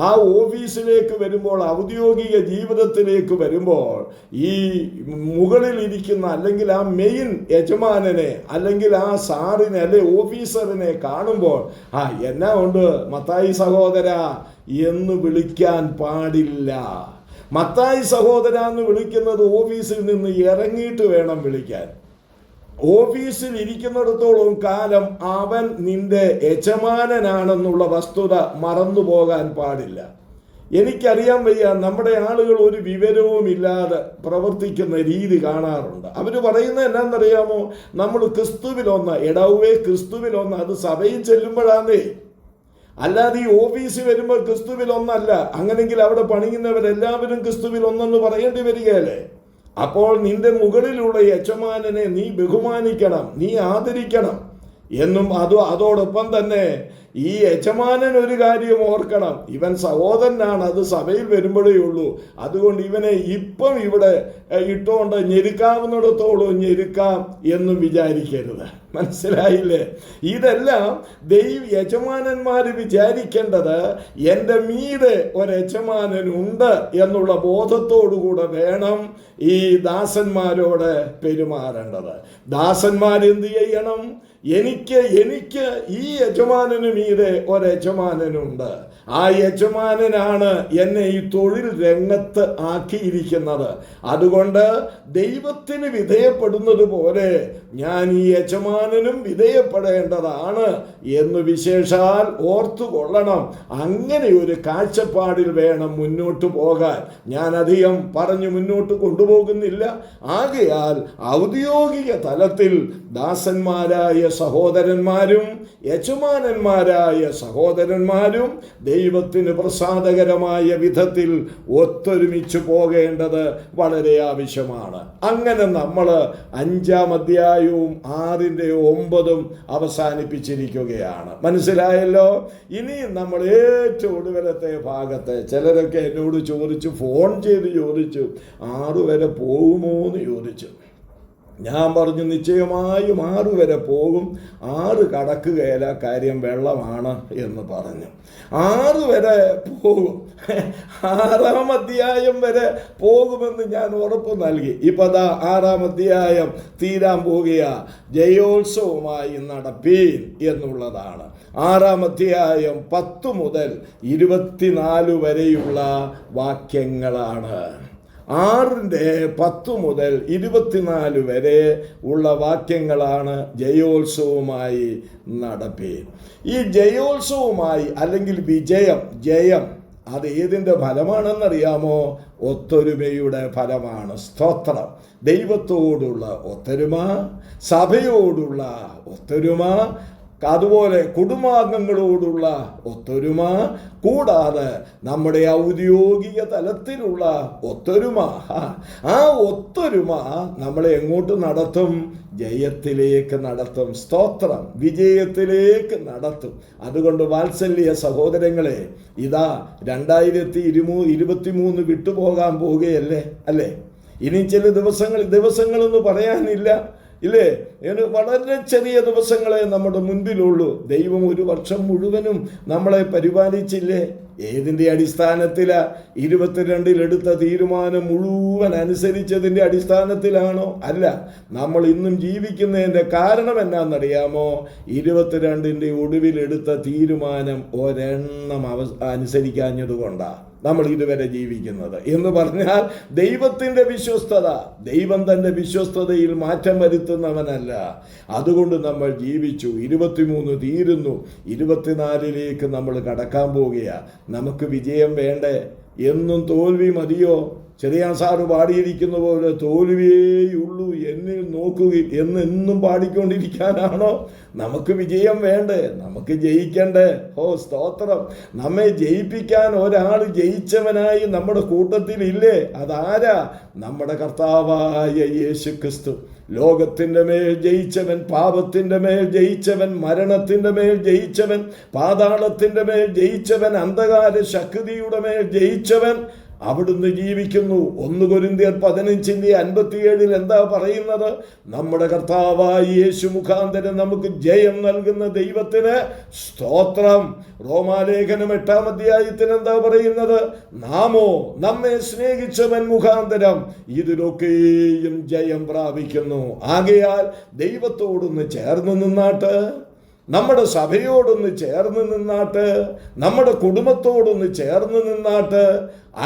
ആ ഓഫീസിലേക്ക് വരുമ്പോൾ, ഔദ്യോഗിക ജീവിതത്തിലേക്ക് വരുമ്പോൾ, ഈ മുകളിൽ ഇരിക്കുന്ന അല്ലെങ്കിൽ ആ മെയിൻ യജമാനനെ അല്ലെങ്കിൽ ആ സാറിനെ അല്ലെ ഓഫീസറിനെ കാണുമ്പോൾ എന്നാ ഉണ്ട് മത്തായി സഹോദര എന്ന് വിളിക്കാൻ പാടില്ല. മത്തായി സഹോദര എന്ന് വിളിക്കുന്നത് ഓഫീസിൽ നിന്ന് ഇറങ്ങിയിട്ട് വേണം വിളിക്കാൻ. ഓഫീസിൽ ഇരിക്കുന്നിടത്തോളം കാലം അവൻ നിന്റെ യജമാനനാണെന്നുള്ള വസ്തുത മറന്നു പോകാൻ പാടില്ല. എനിക്കറിയാൻ വയ്യ, നമ്മുടെ ആളുകൾ ഒരു വിവരവുമില്ലാതെ പ്രവർത്തിക്കുന്ന രീതി കാണാറുണ്ട്. അവർ പറയുന്നത് എന്നാന്നറിയാമോ? നമ്മൾ ക്രിസ്തുവിലൊന്ന്, എടവേ ക്രിസ്തുവിലൊന്ന്. അത് സഭയിൽ ചെല്ലുമ്പോഴാന്നേ, അല്ലാതെ ഈ ഓഫീസിൽ വരുമ്പോൾ ക്രിസ്തുവിലൊന്നല്ല. അങ്ങനെങ്കിൽ അവിടെ പണിയുന്നവരെല്ലാവരും ക്രിസ്തുവിലൊന്നെന്ന് പറയേണ്ടി വരികയല്ലേ? അപ്പോൾ നിന്റെ മുകളിലുള്ള യജമാനനെ നീ ബഹുമാനിക്കണം, നീ ആദരിക്കണം എന്നും അതോടൊപ്പം തന്നെ ഈ യജമാനൻ ഒരു കാര്യം ഓർക്കണം, ഇവൻ സഹോദരനാണ്, അത് സഭയിൽ വരുമ്പോഴേ ഉള്ളൂ. അതുകൊണ്ട് ഇവനെ ഇപ്പം ഇവിടെ ഇട്ടുകൊണ്ട് ഞെരുക്കാവുന്നിടത്തോളം ഞെരുക്കാം എന്നും വിചാരിക്കരുത്. മനസ്സിലായില്ലേ? ഇതെല്ലാം യജമാനന്മാർ വിചാരിക്കേണ്ടത് എൻ്റെ മീതെ ഒരു യജമാനനുണ്ട് എന്നുള്ള ബോധത്തോടുകൂടെ വേണം ഈ ദാസന്മാരോട് പെരുമാറേണ്ടത്. ദാസന്മാരെന്ത് ചെയ്യണം? എനിക്ക് ഈ യജമാനന് മീതെ ഒരു യജമാനനുണ്ട്. ആ യജമാനനാണ് എന്നെ ഈ തൊഴിൽ രംഗത്ത് ആക്കിയിരിക്കുന്നത്. അതുകൊണ്ട് ദൈവത്തിന് വിധേയപ്പെടുന്നത് പോലെ ഞാൻ ഈ യജമാനനും വിധേയപ്പെടേണ്ടതാണ് എന്ന് വിശേഷാൽ ഓർത്തുകൊള്ളണം. അങ്ങനെ ഒരു കാഴ്ചപ്പാടിൽ വേണം മുന്നോട്ട് പോകാൻ. ഞാൻ അധികം പറഞ്ഞു മുന്നോട്ട് കൊണ്ടുപോകുന്നില്ല. ആകയാൽ ഔദ്യോഗിക തലത്തിൽ ദാസന്മാരായ സഹോദരന്മാരും യജമാനന്മാരായ സഹോദരന്മാരും ദൈവത്തിന് പ്രസാദകരമായ വിധത്തിൽ ഒത്തൊരുമിച്ച് പോകേണ്ടത് വളരെ ആവശ്യമാണ്. അങ്ങനെ നമ്മൾ 5-ാം അധ്യായവും 6-ന്റെ 9 അവസാനിപ്പിച്ചിരിക്കുകയാണ്. മനസ്സിലായല്ലോ? ഇനി നമ്മൾ ഏറ്റവും ഒടുവിലത്തെ ഭാഗത്ത് ചിലരൊക്കെ എന്നോട് ചോദിച്ചു, ഫോൺ ചെയ്ത് ചോദിച്ചു, 6 വരെ പോകുമോ എന്ന് ചോദിച്ചു. ഞാൻ പറഞ്ഞു, നിശ്ചയമായും 6 വരെ പോകും. 6 കടക്കുകയില്ല, കാര്യം വെള്ളമാണ് എന്ന് പറഞ്ഞു. 6 വരെ പോകും. 6-ാം അധ്യായം വരെ പോകുമെന്ന് ഞാൻ ഉറപ്പ് നൽകി. ഇപ്പം 6-ാം അധ്യായം തീരാൻ പോകുക. ജയോത്സവമായി നടപ്പീൻ എന്നുള്ളതാണ്. 6-ാം അധ്യായം 10 മുതൽ 24 വരെയുള്ള വാക്യങ്ങളാണ്. 6-10 മുതൽ 24 വരെ ഉള്ള വാക്യങ്ങളാണ് ജയോത്സവമായി നടപ്പീൻ. ഈ ജയോത്സവമായി അല്ലെങ്കിൽ ജയം അത് ഏതിൻ്റെ ഫലമാണെന്നറിയാമോ? ഒത്തൊരുമയുടെ ഫലമാണ്. സ്തോത്രം. ദൈവത്തോടുള്ള ഒത്തൊരുമ, സഭയോടുള്ള ഒത്തൊരുമ, അതുപോലെ കുടുംബാംഗങ്ങളോടുള്ള ഒത്തൊരുമ, കൂടാതെ നമ്മുടെ ഔദ്യോഗിക തലത്തിലുള്ള ഒത്തൊരുമ. ആ ഒത്തൊരുമ നമ്മളെ എങ്ങോട്ട് നടത്തും? ജയത്തിലേക്ക് നടത്തും. സ്തോത്രം. വിജയത്തിലേക്ക് നടത്തും. അതുകൊണ്ട് വാത്സല്യ സഹോദരങ്ങളെ, ഇതാ 2023 വിട്ടുപോകാൻ പോവുകയല്ലേ അല്ലേ? ഇനി ചില ദിവസങ്ങളൊന്നും പറയാനില്ല, ഇല്ലേ? വളരെ ചെറിയ ദിവസങ്ങളെ നമ്മുടെ മുൻപിലുള്ളൂ. ദൈവം 1 വർഷം മുഴുവനും നമ്മളെ പരിപാലിച്ചില്ലേ? ഏതിൻ്റെ അടിസ്ഥാനത്തിലാ? 22-ൽ എടുത്ത തീരുമാനം മുഴുവൻ അനുസരിച്ചതിൻ്റെ അടിസ്ഥാനത്തിലാണോ? അല്ല. നമ്മൾ ഇന്നും ജീവിക്കുന്നതിൻ്റെ കാരണം എന്നാണെന്നറിയാമോ? 22-ന്റെ ഒടുവിൽ എടുത്ത തീരുമാനം ഒരെണ്ണം അനുസരിക്കാഞ്ഞതുകൊണ്ടാണ് നമ്മൾ ഇതുവരെ ജീവിക്കുന്നത്. എന്ന് പറഞ്ഞാൽ ദൈവത്തിൻ്റെ വിശ്വസ്തത, ദൈവം തൻ്റെ വിശ്വസ്തതയിൽ മാറ്റം വരുത്തുന്നവനല്ല. അതുകൊണ്ട് നമ്മൾ ജീവിച്ചു. 23 തീരുന്നു, 24-ലേക്ക് നമ്മൾ കടക്കാൻ പോവുകയാണ്. നമുക്ക് വിജയം വേണ്ടേ? എന്നും തോൽവി മതിയോ? ചെറിയാൻ സാറ് പാടിയിരിക്കുന്ന പോലെ തോൽവിയേയുള്ളൂ എന്നിൽ നോക്കുക എന്നും പാടിക്കൊണ്ടിരിക്കാനാണോ നമുക്ക് വിജയം വേണ്ടേ? നമുക്ക് ജയിക്കണ്ടേ? ഓ സ്തോത്രം! നമ്മെ ജയിപ്പിക്കാൻ ഒരാൾ ജയിച്ചവനായി നമ്മുടെ കൂട്ടത്തിൽ ഇല്ലേ? അതാരാ? നമ്മുടെ കർത്താവായ യേശു ക്രിസ്തു. ലോകത്തിൻ്റെ മേൽ ജയിച്ചവൻ, പാപത്തിൻ്റെ മേൽ ജയിച്ചവൻ, മരണത്തിൻ്റെ മേൽ ജയിച്ചവൻ, പാതാളത്തിൻ്റെ മേൽ ജയിച്ചവൻ, അന്ധകാര ശക്തിയുടെ മേൽ ജയിച്ചവൻ അവിടുന്ന് ജീവിക്കുന്നു. 1 കൊരിന്ത്യർ 15:57 എന്താ പറയുന്നത്? നമ്മുടെ കർത്താവായ യേശു മുഖാന്തരം നമുക്ക് ജയം നൽകുന്ന ദൈവത്തിന് സ്തോത്രം. റോമാലേഖനം 8-ാം അധ്യായത്തിന് എന്താ പറയുന്നത്? നാമോ നമ്മെ സ്നേഹിച്ചവൻ മുഖാന്തരം ഇതിലൊക്കെയും ജയം പ്രാപിക്കുന്നു. ആകയാൽ ദൈവത്തോടൊന്ന് ചേർന്ന് നിന്നാട്ട്, നമ്മുടെ സഭയോടൊന്ന് ചേർന്ന് നിന്നാട്ട്, നമ്മുടെ കുടുംബത്തോടൊന്ന് ചേർന്ന് നിന്നാട്ട്,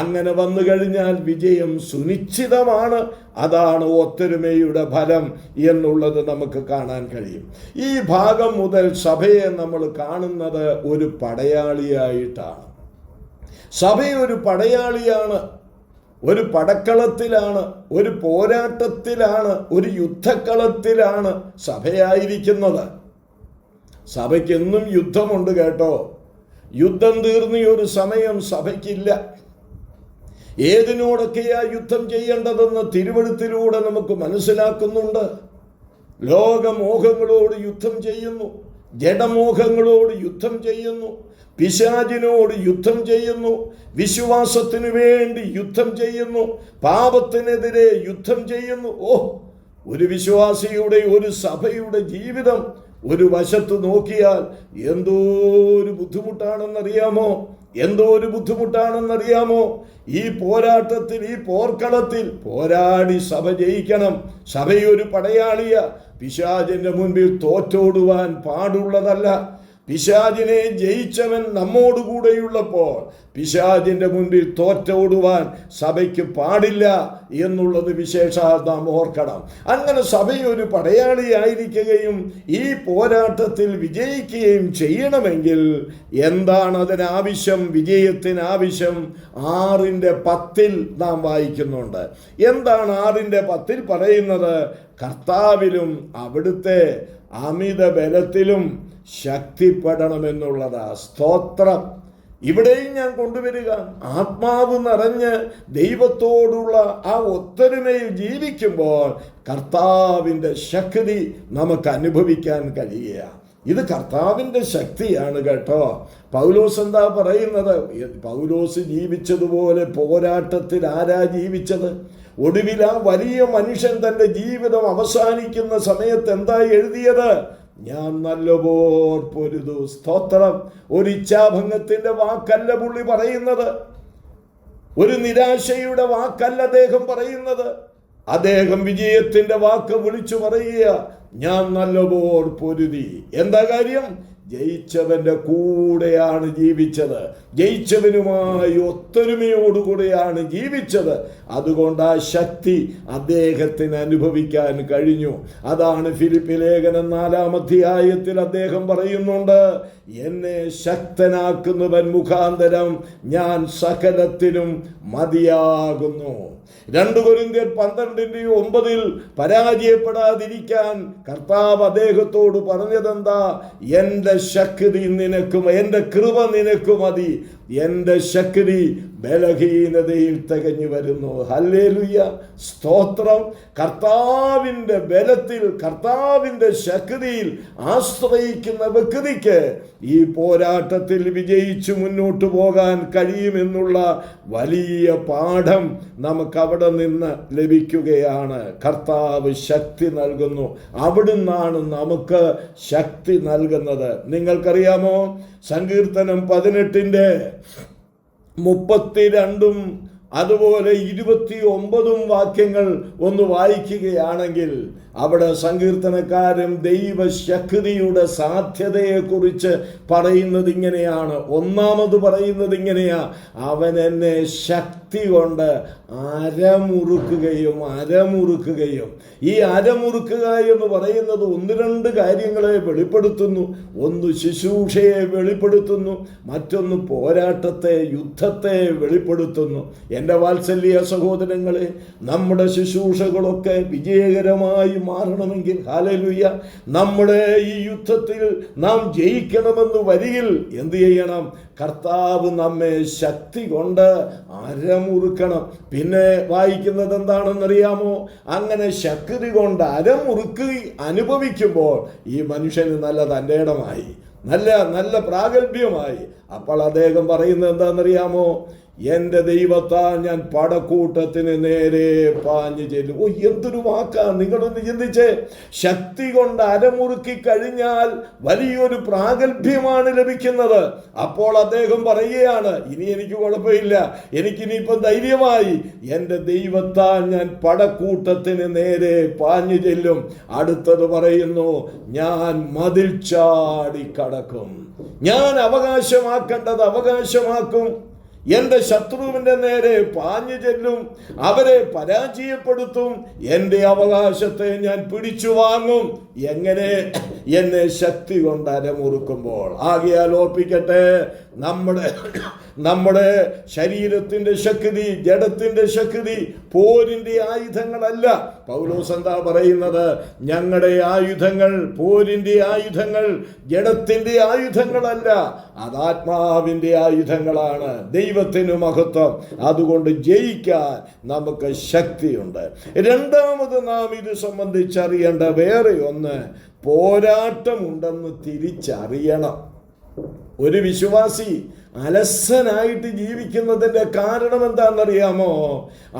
അങ്ങനെ വന്നു കഴിഞ്ഞാൽ വിജയം സുനിശ്ചിതമാണ്. അതാണ് ഒത്തൊരുമയുടെ ഫലം എന്നുള്ളത് നമുക്ക് കാണാൻ കഴിയും. ഈ ഭാഗം മുതൽ സഭയെ നമ്മൾ കാണുന്നത് ഒരു പടയാളിയായിട്ടാണ്. സഭയൊരു പടയാളിയാണ്, ഒരു പടക്കളത്തിലാണ്, ഒരു പോരാട്ടത്തിലാണ്, ഒരു യുദ്ധക്കളത്തിലാണ് സഭയായിരിക്കുന്നത്. സഭയ്ക്കെന്നും യുദ്ധമുണ്ട് കേട്ടോ. യുദ്ധം തീർന്ന ഒരു സമയം സഭയ്ക്കില്ല. ഏതിനോടൊക്കെയാ യുദ്ധം ചെയ്യേണ്ടതെന്ന് തിരുവെഴുത്തിലൂടെ നമുക്ക് മനസ്സിലാക്കുന്നുണ്ട്. ലോകമോഹങ്ങളോട് യുദ്ധം ചെയ്യുന്നു, ജഡമോഹങ്ങളോട് യുദ്ധം ചെയ്യുന്നു, പിശാചിനോട് യുദ്ധം ചെയ്യുന്നു, വിശ്വാസത്തിനു വേണ്ടി യുദ്ധം ചെയ്യുന്നു, പാപത്തിനെതിരെ യുദ്ധം ചെയ്യുന്നു. ഒരു വിശ്വാസിയുടെ, ഒരു സഭയുടെ ജീവിതം ഒരു വശത്ത് നോക്കിയാൽ എന്തോ ഒരു ബുദ്ധിമുട്ടാണെന്നറിയാമോ? എന്തോ ഒരു ബുദ്ധിമുട്ടാണെന്നറിയാമോ? ഈ പോരാട്ടത്തിൽ, ഈ പോർക്കളത്തിൽ പോരാടി സഭ ജയിക്കണം. സഭയൊരു പടയാളിയ. പിശാചിന്റെ മുൻപിൽ തോറ്റോടുവാൻ പാടുള്ളതല്ല. പിശാചിനെ ജയിച്ചവൻ നമ്മോടുകൂടെയുള്ളപ്പോൾ പിശാചിന്റെ മുൻപിൽ തോറ്റോടുവാൻ സഭയ്ക്ക് പാടില്ല എന്നുള്ളത് വിശേഷാൽ നാം ഓർക്കണം. അങ്ങനെ സഭയൊരു പടയാളിയായിരിക്കുകയും ഈ പോരാട്ടത്തിൽ വിജയിക്കുകയും ചെയ്യണമെങ്കിൽ എന്താണ് അതിനാവശ്യം? വിജയത്തിനാവശ്യം 6:10 നാം വായിക്കുന്നുണ്ട്. എന്താണ് 6:10 പറയുന്നത്? കർത്താവിലും അവിടുത്തെ അമിത ബലത്തിലും ശക്തിപ്പെടണമെന്നുള്ളതാ. സ്തോത്രം! ഇവിടെയും ഞാൻ കൊണ്ടുവരിക, ആത്മാവ് നിറഞ്ഞ് ദൈവത്തോടുള്ള ആ ഒത്തൊരുമയിൽ ജീവിക്കുമ്പോൾ കർത്താവിൻ്റെ ശക്തി നമുക്ക് അനുഭവിക്കാൻ കഴിയുക. ഇത് കർത്താവിൻ്റെ ശക്തിയാണ് കേട്ടോ. പൗലോസ് എന്താ പറയുന്നത്? പൗലോസ് ജീവിച്ചതുപോലെ പോരാട്ടത്തിൽ ആരാ ജീവിച്ചത്? ഒടുവിൽ ആ വലിയ മനുഷ്യൻ തൻ്റെ ജീവിതം അവസാനിക്കുന്ന സമയത്ത് എന്താ എഴുതിയത്? ഞാൻ നല്ലപോൽ പൊരുതു. സ്തോത്രം! ഒരു ഇച്ഛാഭംഗത്തിന്റെ വാക്കല്ല പുള്ളി പറയുന്നത്, ഒരു നിരാശയുടെ വാക്കല്ല അദ്ദേഹം പറയുന്നത്. അദ്ദേഹം വിജയത്തിന്റെ വാക്ക് വിളിച്ചു പറയുക, ഞാൻ നല്ലപോൽ പൊരുതി. എന്താ കാര്യം? ജയിച്ചവന്റെ കൂടെയാണ് ജീവിച്ചത്, ജയിച്ചവനുമായി ഒത്തൊരുമയോടുകൂടെയാണ് ജീവിച്ചത്. അതുകൊണ്ട് ആ ശക്തി അദ്ദേഹത്തിന് അനുഭവിക്കാൻ കഴിഞ്ഞു. അതാണ് ഫിലിപ്പി ലേഖനം 4-ാം അധ്യായത്തിൽ അദ്ദേഹം പറയുന്നുണ്ട്, എന്നെ ശക്തനാക്കുന്നവൻ മുഖാന്തരം ഞാൻ സകലത്തിലും മതിയാകുന്നു. 2 കൊരിന്ത്യർ 12:9 പരാജയപ്പെടാതിരിക്കാൻ കർത്താവ് അദ്ദേഹത്തോട് പറഞ്ഞതെന്താ? എൻ്റെ ശക്തി നിനക്കും, എൻ്റെ കൃപ നിനക്ക് മതി, എൻ്റെ ശക്തി ബലഹീനതയിൽ തികഞ്ഞു വരുന്നു. ഹല്ലേലൂയ! സ്തോത്രം! കർത്താവിൻ്റെ ബലത്തിൽ, കർത്താവിൻ്റെ ശക്തിയിൽ ആശ്രയിക്കുന്ന വ്യക്തിക്ക് ഈ പോരാട്ടത്തിൽ വിജയിച്ചു മുന്നോട്ട് പോകാൻ കഴിയുമെന്നുള്ള വലിയ പാഠം നമുക്ക് അവിടെ നിന്ന് ലഭിക്കുകയാണ്. കർത്താവ് ശക്തി നൽകുന്നു. അവിടുന്നാണ് നമുക്ക് ശക്തി നൽകുന്നത്. നിങ്ങൾക്കറിയാമോ? സങ്കീർത്തനം 18:32 അതുപോലെ 29 വാക്യങ്ങൾ ഒന്ന് വായിക്കുകയാണെങ്കിൽ അവിടെ സങ്കീർത്തനക്കാരൻ ദൈവശക്തിയുടെ സാധ്യതയെക്കുറിച്ച് പറയുന്നത് ഇങ്ങനെയാണ്. ഒന്നാമത് പറയുന്നത് ഇങ്ങനെയാ: അവൻ എന്നെ ശക്തി കൊണ്ട് അരമുറുക്കുകയും. ഈ അരമുറുക്കുക എന്ന് പറയുന്നത് ഒന്ന് രണ്ട് കാര്യങ്ങളെ വെളിപ്പെടുത്തുന്നു. ഒന്ന് ശുശ്രൂഷയെ വെളിപ്പെടുത്തുന്നു, മറ്റൊന്ന് പോരാട്ടത്തെ, യുദ്ധത്തെ വെളിപ്പെടുത്തുന്നു. എൻ്റെ വാത്സല്യ സഹോദരങ്ങളെ, നമ്മുടെ ശുശ്രൂഷകളൊക്കെ വിജയകരമായി മാറണമെങ്കിൽ, ഹല്ലേലൂയ, നമ്മുടെ ഈ യുദ്ധത്തിൽ നാം ജയിക്കണമെന്ന് വരികിൽ എന്ത് ചെയ്യണം? കർത്താവ് നമ്മെ ശക്തി കൊണ്ട് അരമുറുക്കണം. പിന്നെ വായിക്കുന്നത് എന്താണെന്നറിയാമോ? അങ്ങനെ ശക്തി കൊണ്ട് അരമുറുക്കി അനുഭവിക്കുമ്പോൾ ഈ മനുഷ്യന് നല്ല തൻ്റെ ഇടമായി, നല്ല പ്രാഗൽഭ്യമായി. അപ്പോൾ അദ്ദേഹം പറയുന്നത് എന്താണെന്നറിയാമോ? എൻ്റെ ദൈവത്താൽ ഞാൻ പടക്കൂട്ടത്തിന് നേരെ പാഞ്ഞു ചെല്ലും. എന്തൊരു വാക്കാ! നിങ്ങളൊന്ന് ചിന്തിച്ചേ. ശക്തി കൊണ്ട് അരമുറുക്കി കഴിഞ്ഞാൽ വലിയൊരു പ്രാഗൽഭ്യമാണ് ലഭിക്കുന്നത്. അപ്പോൾ അദ്ദേഹം പറയുകയാണ്, ഇനി എനിക്ക് കുഴപ്പമില്ല, എനിക്കിനിയിപ്പം ധൈര്യമായി. എൻ്റെ ദൈവത്താൽ ഞാൻ പടക്കൂട്ടത്തിന് നേരെ പാഞ്ഞു ചെല്ലും. അടുത്തത് പറയുന്നു, ഞാൻ മതിൽ ചാടി കടക്കും. ഞാൻ അവകാശമാക്കേണ്ടത് അവകാശമാക്കും. എൻ്റെ ശത്രുവിൻ്റെ നേരെ പാഞ്ഞു ചെല്ലും, അവരെ പരാജയപ്പെടുത്തും. എൻ്റെ അവകാശത്തെ ഞാൻ പിടിച്ചു വാങ്ങും. എങ്ങനെ? എന്നെ ശക്തി കൊണ്ട് അരമുറുക്കുമ്പോൾ. ആകയാൽ ഓർപ്പിക്കട്ടെ, നമ്മുടെ ശരീരത്തിൻ്റെ ശക്തി, ജഡത്തിൻ്റെ ശക്തി പോരിൻ്റെ ആയുധങ്ങളല്ല. പൗലോസ് എന്താ പറയുന്നത്? ഞങ്ങളുടെ ആയുധങ്ങൾ പോരിൻ്റെ ആയുധങ്ങൾ, ജഡത്തിൻ്റെ ആയുധങ്ങളല്ല, അത് ആത്മാവിൻ്റെ ആയുധങ്ങളാണ്. ദൈവത്തിന് മഹത്വം. അതുകൊണ്ട് ജയിക്കാൻ നമുക്ക് ശക്തിയുണ്ട്. രണ്ടാമത് നാം ഇത് സംബന്ധിച്ചറിയേണ്ട വേറെ ഒന്ന്, പോരാട്ടമുണ്ടെന്ന് തിരിച്ചറിയണം. ഒരു വിശ്വാസി അലസനായിട്ട് ജീവിക്കുന്നതിൻ്റെ കാരണം എന്താണെന്നറിയാമോ?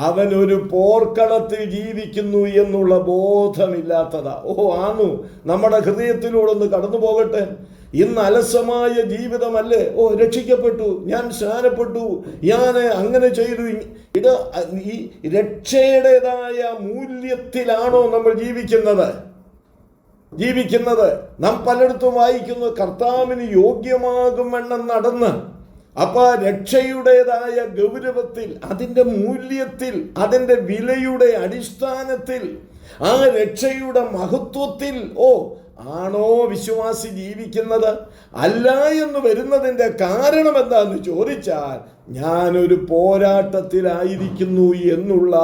അവൻ ഒരു പോർക്കളത്തിൽ ജീവിക്കുന്നു എന്നുള്ള ബോധമില്ലാത്തതാ. ആന്നു, നമ്മുടെ ഹൃദയത്തിലൂടെ ഒന്ന് കടന്നു പോകട്ടെ. ഇന്ന് അലസമായ ജീവിതമല്ലേ? രക്ഷിക്കപ്പെട്ടു, ഞാൻ സ്നാനപ്പെട്ടു, ഞാൻ അങ്ങനെ ചെയ്തു. ഈ രക്ഷയുടേതായ മൂല്യത്തിലാണോ നമ്മൾ ജീവിക്കുന്നത്? നാം പലയിടത്തും വായിക്കുന്നു, കർത്താവിന് യോഗ്യമാകും വണ്ണം നടന്ന്. അപ്പൊ രക്ഷയുടേതായ ഗൗരവത്തിൽ, അതിൻ്റെ മൂല്യത്തിൽ, അതിൻ്റെ വിലയുടെ അടിസ്ഥാനത്തിൽ, ആ രക്ഷയുടെ മഹത്വത്തിൽ ആണോ വിശ്വാസി ജീവിക്കുന്നത്? അല്ല എന്ന് വരുന്നതിൻ്റെ കാരണം എന്താന്ന് ചോദിച്ചാൽ, ഞാനൊരു പോരാട്ടത്തിലായിരിക്കുന്നു എന്നുള്ള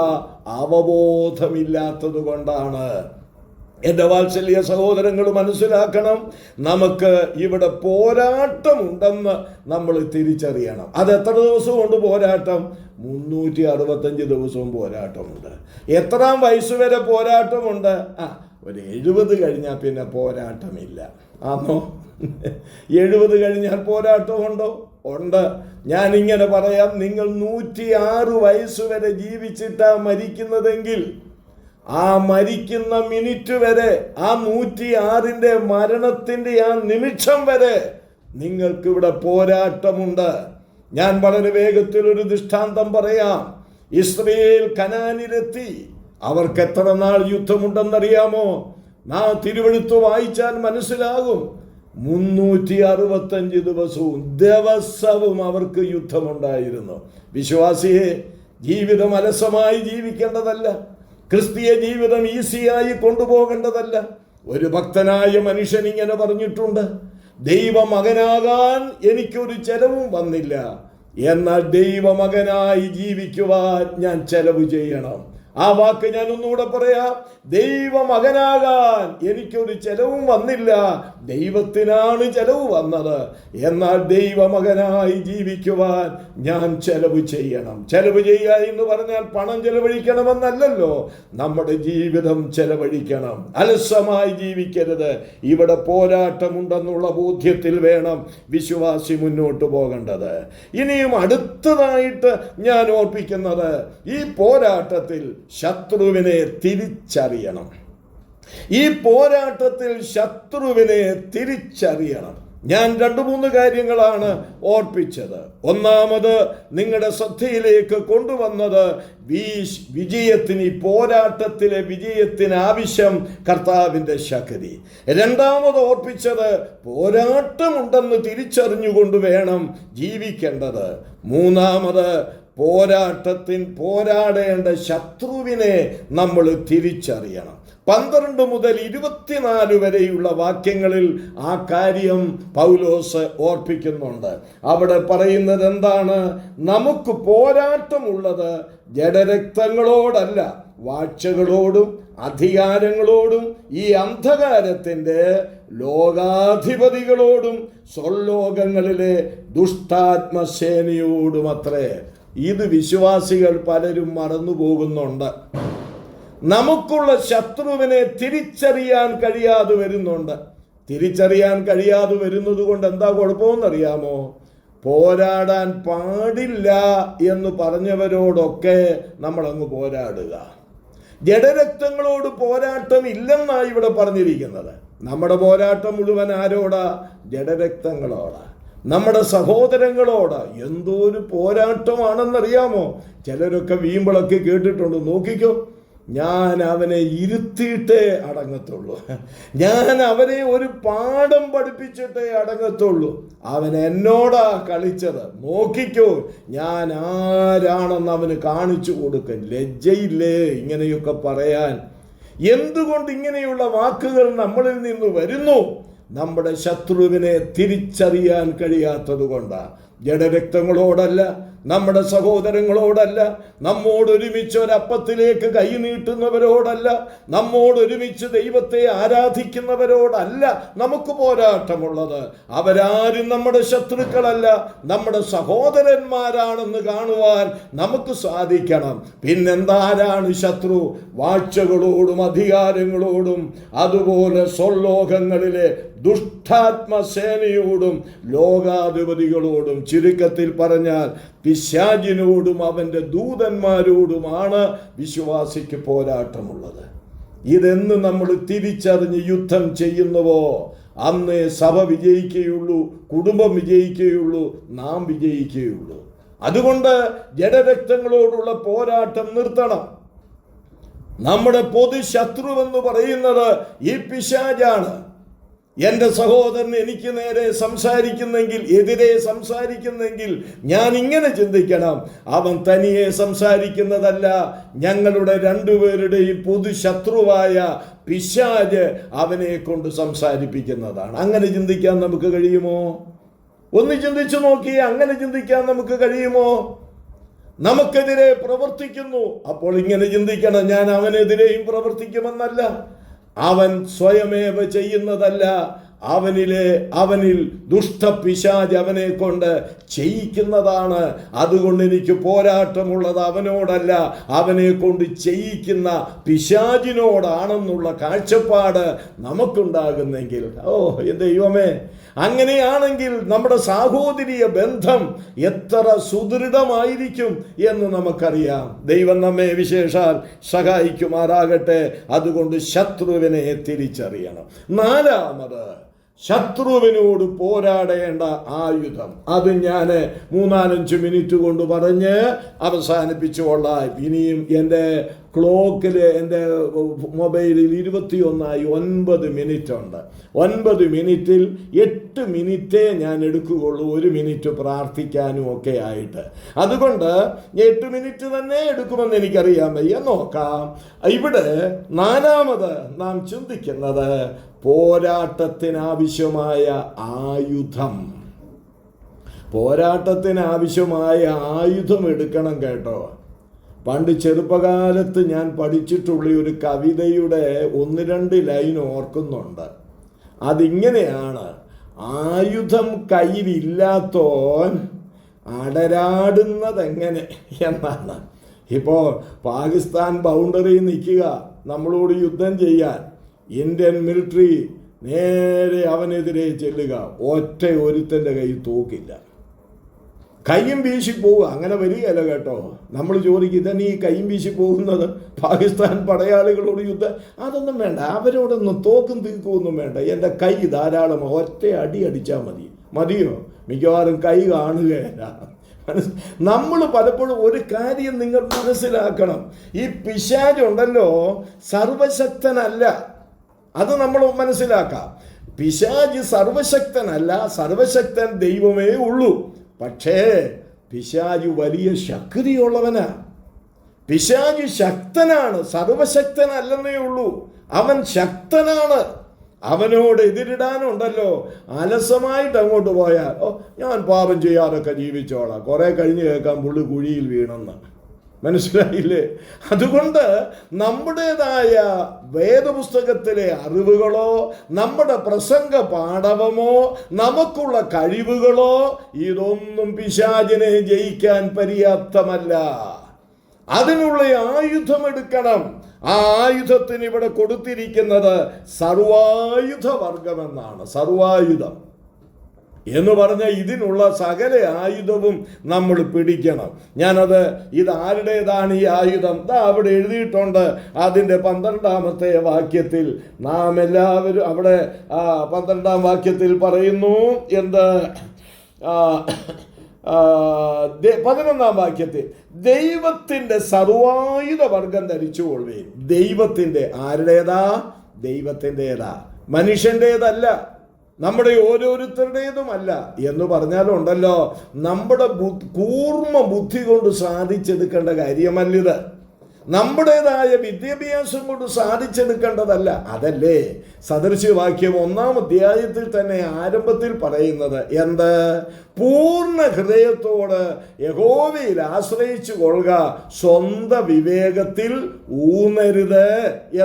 അവബോധമില്ലാത്തത് കൊണ്ടാണ്. എൻ്റെ വാത്സല്യ സഹോദരങ്ങൾ മനസ്സിലാക്കണം, നമുക്ക് ഇവിടെ പോരാട്ടമുണ്ടെന്ന് നമ്മൾ തിരിച്ചറിയണം. അത് എത്ര ദിവസം കൊണ്ട് പോരാട്ടം? 365 ദിവസവും പോരാട്ടമുണ്ട്. എത്രാം വയസ്സ് വരെ പോരാട്ടമുണ്ട്? ഒരു 70 കഴിഞ്ഞാൽ പിന്നെ പോരാട്ടമില്ല. ആണോ? 70 കഴിഞ്ഞാൽ പോരാട്ടമുണ്ടോ? ഉണ്ട്. ഞാനിങ്ങനെ പറയാം, നിങ്ങൾ 106 വയസ്സ് വരെ ജീവിച്ചിട്ടാ മരിക്കുന്നതെങ്കിൽ, ആ മരിക്കുന്ന മിനിറ്റ് വരെ, ആ 106ന്റെ മരണത്തിന്റെ ആ നിമിഷം വരെ നിങ്ങൾക്കിവിടെ പോരാട്ടമുണ്ട്. ഞാൻ വളരെ വേഗത്തിൽ ഒരു ദൃഷ്ടാന്തം പറയാം. ഇസ്രായേൽ കനാനിലെത്തി. അവർക്ക് എത്ര നാൾ യുദ്ധമുണ്ടെന്നറിയാമോ? തിരുവെഴുത്ത് വായിച്ചാൽ മനസ്സിലാകും. 365 ദിവസവും അവർക്ക് യുദ്ധമുണ്ടായിരുന്നു. വിശ്വാസിയെ, ജീവിതം അലസമായി ജീവിക്കേണ്ടതല്ല. ക്രിസ്തീയ ജീവിതം ഈസിയായി കൊണ്ടുപോകേണ്ടതല്ല. ഒരു ഭക്തനായ മനുഷ്യൻ ഇങ്ങനെ പറഞ്ഞിട്ടുണ്ട്, ദൈവമകനാകാൻ എനിക്കൊരു ചെലവും വന്നില്ല, എന്നാൽ ദൈവമകനായി ജീവിക്കുവാൻ ഞാൻ ചെലവ് ചെയ്യണം. ആ വാക്ക് ഞാൻ ഒന്നുകൂടെ പറയാം. ദൈവമകനാകാൻ എനിക്കൊരു ചെലവും വന്നില്ല, ദൈവത്തിനാണ് ചെലവ് വന്നത്. എന്നാൽ ദൈവമകനായി ജീവിക്കുവാൻ ഞാൻ ചെലവ് ചെയ്യണം. ചെലവ് ചെയ്യുക എന്ന് പറഞ്ഞാൽ പണം ചെലവഴിക്കണമെന്നല്ലല്ലോ, നമ്മുടെ ജീവിതം ചെലവഴിക്കണം. അലസമായി ജീവിക്കരുത്. ഇവിടെ പോരാട്ടമുണ്ടെന്നുള്ള ബോധ്യത്തിൽ വേണം വിശ്വാസി മുന്നോട്ട് പോകേണ്ടത്. ഇനിയും അടുത്തതായിട്ട് ഞാൻ ഓർപ്പിക്കുന്നത്, ഈ പോരാട്ടത്തിൽ ശത്രുവിനെ തിരിച്ചറിയണം. ഈ പോരാട്ടത്തിൽ ശത്രുവിനെ തിരിച്ചറിയണം. ഞാൻ 2-3 കാര്യങ്ങളാണ് ഓർപ്പിച്ചത്. ഒന്നാമത്, നിങ്ങളുടെ ശ്രദ്ധയിലേക്ക് കൊണ്ടുവന്നത് വിജയത്തിന്, ഈ പോരാട്ടത്തിലെ വിജയത്തിന് ആവശ്യം കർത്താവിൻ്റെ ശക്തി. രണ്ടാമത് ഓർപ്പിച്ചത്, പോരാട്ടമുണ്ടെന്ന് തിരിച്ചറിഞ്ഞുകൊണ്ട് വേണം ജീവിക്കേണ്ടത്. മൂന്നാമത്, പോരാടേണ്ട ശത്രുവിനെ നമ്മൾ തിരിച്ചറിയണം. 12 മുതൽ 24 വരെയുള്ള വാക്യങ്ങളിൽ ആ കാര്യം പൗലോസ് ഓർപ്പിക്കുന്നുണ്ട്. അവിടെ പറയുന്നത് എന്താണ്? നമുക്ക് പോരാട്ടമുള്ളത് ജഡരക്തങ്ങളോടല്ല, വാഴ്ചകളോടും അധികാരങ്ങളോടും ഈ അന്ധകാരത്തിൻ്റെ ലോകാധിപതികളോടും സ്വർലോകങ്ങളിലെ ദുഷ്ടാത്മസേനയോടുമത്രേ. ഇത് വിശ്വാസികൾ പലരും മറന്നു പോകുന്നുണ്ട്. നമുക്കുള്ള ശത്രുവിനെ തിരിച്ചറിയാൻ കഴിയാതെ വരുന്നുണ്ട്. തിരിച്ചറിയാൻ കഴിയാതെ വരുന്നത് കൊണ്ട് എന്താ കുഴപ്പമെന്നറിയാമോ? പോരാടാൻ പാടില്ല എന്ന് പറഞ്ഞവരോടൊക്കെ നമ്മളങ്ങ് പോരാടുക. ജഡരക്തങ്ങളോട് പോരാട്ടം ഇല്ലെന്നാണ് ഇവിടെ പറഞ്ഞിരിക്കുന്നത്. നമ്മുടെ പോരാട്ടം മുഴുവൻ ആരോടാ? ജഡരക്തങ്ങളോടാ, നമ്മുടെ സഹോദരങ്ങളോട്. എന്തോ ഒരു പോരാട്ടമാണെന്നറിയാമോ? ചിലരൊക്കെ വീമ്പിളൊക്കെ കേട്ടിട്ടുണ്ട്. നോക്കിക്കോ, ഞാൻ അവനെ ഇരുത്തിയിട്ടേ അടങ്ങത്തുള്ളൂ, ഞാൻ അവനെ ഒരു പാഠം പഠിപ്പിച്ചിട്ടേ അടങ്ങത്തുള്ളൂ, അവൻ എന്നോടാ കളിച്ചത്, നോക്കിക്കോ ഞാൻ ആരാണെന്ന് അവന് കാണിച്ചു കൊടുക്കും. ലജ്ജയില്ലേ ഇങ്ങനെയൊക്കെ പറയാൻ? എന്തുകൊണ്ട് ഇങ്ങനെയുള്ള വാക്കുകൾ നമ്മളിൽ നിന്ന് വരുന്നു? നമ്മുടെ ശത്രുവിനെ തിരിച്ചറിയാൻ കഴിയാത്തത് കൊണ്ടാണ്. ജഡരക്തങ്ങളോടല്ല, നമ്മുടെ സഹോദരങ്ങളോടല്ല, നമ്മോടൊരുമിച്ച് ഒരപ്പത്തിലേക്ക് കൈ നീട്ടുന്നവരോടല്ല, നമ്മോടൊരുമിച്ച് ദൈവത്തെ ആരാധിക്കുന്നവരോടല്ല നമുക്ക് പോരാട്ടമുള്ളത്. അവരാരും നമ്മുടെ ശത്രുക്കളല്ല, നമ്മുടെ സഹോദരന്മാരാണെന്ന് കാണുവാൻ നമുക്ക് സാധിക്കണം. പിന്നെന്താരാണ് ശത്രു? വാഴ്ചകളോടും അധികാരങ്ങളോടും അതുപോലെ സ്വർലോകങ്ങളിലെ ദുഷ്ടാത്മസേനയോടും ലോകാധിപതികളോടും, ചുരുക്കത്തിൽ പറഞ്ഞാൽ പിശാചിനോടും അവൻ്റെ ദൂതന്മാരോടുമാണ് വിശ്വാസിക്ക് പോരാട്ടമുള്ളത്. ഇതെന്ന് നമ്മൾ തിരിച്ചറിഞ്ഞ് യുദ്ധം ചെയ്യുന്നുവോ അന്നേ സഭ വിജയിക്കുകയുള്ളൂ, കുടുംബം വിജയിക്കുകയുള്ളൂ, നാം വിജയിക്കുകയുള്ളൂ. അതുകൊണ്ട് ജഡരക്തങ്ങളോടുള്ള പോരാട്ടം നിർത്തണം. നമ്മുടെ പൊതു ശത്രുവെന്ന് പറയുന്നത് ഈ പിശാചാണ്. എൻ്റെ സഹോദരൻ എനിക്ക് നേരെ സംസാരിക്കുന്നെങ്കിൽ, എതിരെ സംസാരിക്കുന്നെങ്കിൽ ഞാൻ ഇങ്ങനെ ചിന്തിക്കണം, അവൻ തനിയെ സംസാരിക്കുന്നതല്ല, ഞങ്ങളുടെ രണ്ടുപേരുടെയും പൊതു ശത്രുവായ പിശാച് അവനെ കൊണ്ട് സംസാരിപ്പിക്കുന്നതാണ്. അങ്ങനെ ചിന്തിക്കാൻ നമുക്ക് കഴിയുമോ? ഒന്ന് ചിന്തിച്ചു നോക്കിയേ, അങ്ങനെ ചിന്തിക്കാൻ നമുക്ക് കഴിയുമോ? നമുക്കെതിരെ പ്രവർത്തിക്കുന്നു, അപ്പോൾ ഇങ്ങനെ ചിന്തിക്കണം, ഞാൻ അവനെതിരെയും പ്രവർത്തിക്കുമെന്നല്ല. അവൻ സ്വയമേവ ചെയ്യുന്നതല്ല, അവനിൽ ദുഷ്ടപിശാച് അവനെ കൊണ്ട് ചെയ്യിക്കുന്നതാണ്. അതുകൊണ്ട് എനിക്ക് പോരാട്ടമുള്ളത് അവനോടല്ല, അവനെ കൊണ്ട് ചെയ്യിക്കുന്ന പിശാചിനോടാണെന്നുള്ള കാഴ്ചപ്പാട് നമുക്കുണ്ടാകുന്നെങ്കിൽ, ഓ ദൈവമേ, അങ്ങനെയാണെങ്കിൽ നമ്മുടെ സാഹോദര്യ ബന്ധം എത്ര സുദൃഢമായിരിക്കും എന്ന് നമുക്കറിയാം. ദൈവം നമ്മെ വിശേഷാൽ സഹായിക്കുമാറാകട്ടെ. അതുകൊണ്ട് ശത്രുവിനെ തിരിച്ചറിയണം. നാലാമത്, ശത്രുവിനോട് പോരാടേണ്ട ആയുധം. അത് ഞാൻ 3-4 മിനിറ്റ് കൊണ്ട് പറഞ്ഞ് അവസാനിപ്പിച്ചുകൊള്ളാം. ഇനിയും എൻ്റെ ക്ലോക്കിൽ, എൻ്റെ മൊബൈലിൽ 21 9 മിനിറ്റ് ഉണ്ട്. 9 മിനിറ്റിൽ 8 മിനിറ്റേ ഞാൻ എടുക്കുകയുള്ളൂ, 1 മിനിറ്റ് പ്രാർത്ഥിക്കാനും ഒക്കെ ആയിട്ട്. അതുകൊണ്ട് 8 മിനിറ്റ് തന്നെ എടുക്കുമെന്ന് എനിക്കറിയാൻ വയ്യ. നോക്കാം. ഇവിടെ നാലാമത് നാം ചിന്തിക്കുന്നത് പോരാട്ടത്തിനാവശ്യമായ ആയുധം. പോരാട്ടത്തിനാവശ്യമായ ആയുധം എടുക്കണം കേട്ടോ. പണ്ട് ചെറുപ്പകാലത്ത് ഞാൻ പഠിച്ചിട്ടുള്ള ഒരു കവിതയുടെ 1-2 ലൈൻ ഓർക്കുന്നുണ്ട്. അതിങ്ങനെയാണ്: ആയുധം കയ്യിലില്ലാത്തോൻ അടരാടുന്നതെങ്ങനെ എന്നാണ്. ഇപ്പോൾ പാകിസ്ഥാൻ ബൗണ്ടറി നിൽക്കുക, നമ്മളോട് യുദ്ധം ചെയ്യാൻ. ഇന്ത്യൻ മിലിറ്ററി നേരെ അവനെതിരെ ചെല്ലുക, ഒറ്റ ഒരുത്തൻ്റെ കയ്യിൽ തോക്കില്ല. കയ്യും വീശി പോവുക, അങ്ങനെ വരികയല്ല കേട്ടോ. നമ്മൾ ചോദിക്കും, ഇതന്നെ ഈ കയ്യും വീശി പോകുന്നത് പാകിസ്ഥാൻ പടയാളികളോട് യുദ്ധം? അതൊന്നും വേണ്ട, അവരോടൊന്നും തോക്കും തീർക്കുമൊന്നും വേണ്ട. എൻ്റെ കൈ ധാരാളം, ഒറ്റ അടി അടിച്ചാൽ മതിയോ? മിക്കവാറും കൈ കാണുകയല്ല. നമ്മൾ പലപ്പോഴും ഒരു കാര്യം നിങ്ങൾ മനസ്സിലാക്കണം, ഈ പിശാചുണ്ടല്ലോ സർവശക്തനല്ല, അത് നമ്മൾ മനസ്സിലാക്കാം. പിശാച് സർവശക്തനല്ല, സർവശക്തൻ ദൈവമേ ഉള്ളൂ. പക്ഷേ പിശാച് വലിയ ശക്തിയുള്ളവനാ. പിശാച് ശക്തനാണ്, സർവശക്തനല്ലെന്നേ ഉള്ളൂ. അവൻ ശക്തനാണ്. അവനോട് എതിരിടാനുണ്ടല്ലോ, അലസമായിട്ട് അങ്ങോട്ട് പോയാൽ ഞാൻ പാപം ചെയ്യാതൊക്കെ ജീവിച്ചോളാം, കുറെ കഴിഞ്ഞ് കേൾക്കാൻ പുള്ളി കുഴിയിൽ വീണെന്ന്. മനസ്സിലായില്ലേ? അതുകൊണ്ട് നമ്മുടേതായ വേദപുസ്തകത്തിലെ അറിവുകളോ നമ്മുടെ പ്രസംഗ പാഠവമോ നമുക്കുള്ള കഴിവുകളോ ഇതൊന്നും പിശാചിനെ ജയിക്കാൻ പര്യാപ്തമല്ല. അതിനുള്ള ആയുധം എടുക്കണം. ആ ആയുധത്തിന് ഇവിടെ കൊടുത്തിരിക്കുന്നത് സർവായുധ വർഗമെന്നാണ്. സർവായുധം എന്ന് പറഞ്ഞാൽ ഇതിനുള്ള സകല ആയുധവും നമ്മൾ പിടിക്കണം. ഇത് ആരുടേതാണ് ഈ ആയുധം? അവിടെ എഴുതിയിട്ടുണ്ട്. അതിൻ്റെ 12-ാമത്തെ വാക്യത്തിൽ നാം എല്ലാവരും അവിടെ 12-ാം വാക്യത്തിൽ പറയുന്നു എന്ത്? 11-ാം വാക്യത്തിൽ ദൈവത്തിൻ്റെ സർവായുധ വർഗം ധരിച്ചുകൊള്ളുകയും. ദൈവത്തിൻ്റെ, ആരുടേതാ? ദൈവത്തിൻ്റെതാ, മനുഷ്യൻ്റേതല്ല, നമ്മുടെ ഓരോരുത്തരുടേതുമല്ല. എന്ന് പറഞ്ഞാലുണ്ടല്ലോ, നമ്മുടെ കൂർമ്മ ബുദ്ധി കൊണ്ട് സാധിച്ചെടുക്കേണ്ട കാര്യമല്ലിത്. നമ്മുടേതായ വിദ്യാഭ്യാസം കൊണ്ട് സാധിച്ചെടുക്കേണ്ടതല്ല. അതല്ലേ സദൃശവാക്യം 1-ാം അധ്യായത്തിൽ തന്നെ ആരംഭത്തിൽ പറയുന്നത് എന്ത്? പൂർണ്ണ ഹൃദയത്തോട് യഹോവയിൽ ആശ്രയിച്ചു കൊള്ളുക, സ്വന്തം വിവേകത്തിൽ ഊന്നരുത്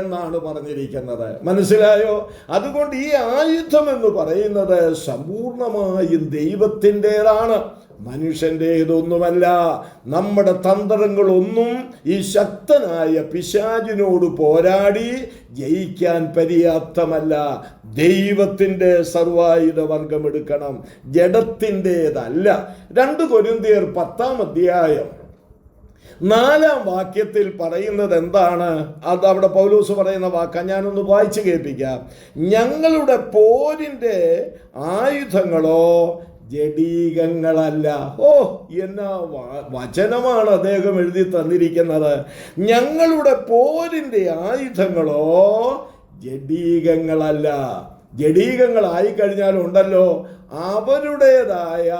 എന്നാണ് പറഞ്ഞിരിക്കുന്നത്. മനസ്സിലായോ? അതുകൊണ്ട് ഈ ആയുധം എന്ന് പറയുന്നത് സമ്പൂർണമായും ദൈവത്തിൻ്റെതാണ്, മനുഷ്യൻ്റേതൊന്നുമല്ല. നമ്മുടെ തന്ത്രങ്ങളൊന്നും ഈ ശക്തനായ പിശാചിനോട് പോരാടി ജയിക്കാൻ പര്യാപ്തമല്ല. ദൈവത്തിൻ്റെ സർവായുധ വർഗം എടുക്കണം, ജഡത്തിൻ്റെതല്ല. 2 കൊരിന്ത്യർ 10-ാം അധ്യായം 4-ാം വാക്യത്തിൽ പറയുന്നത് എന്താണ്? അത് അവിടെ പൗലോസ് പറയുന്ന വാക്ക ഞാനൊന്ന് വായിച്ചു കേൾപ്പിക്കാം. ഞങ്ങളുടെ പോരിൻ്റെ ആയുധങ്ങളോ ജഡീകങ്ങളല്ല. എന്നാ വചനമാണ് അദ്ദേഹം എഴുതി തന്നിരിക്കുന്നത്. ഞങ്ങളുടെ പോരിൻ്റെ ആയുധങ്ങളോ ജഡീകങ്ങളല്ല. ജഡീകങ്ങളായി കഴിഞ്ഞാലുണ്ടല്ലോ അവരുടേതായ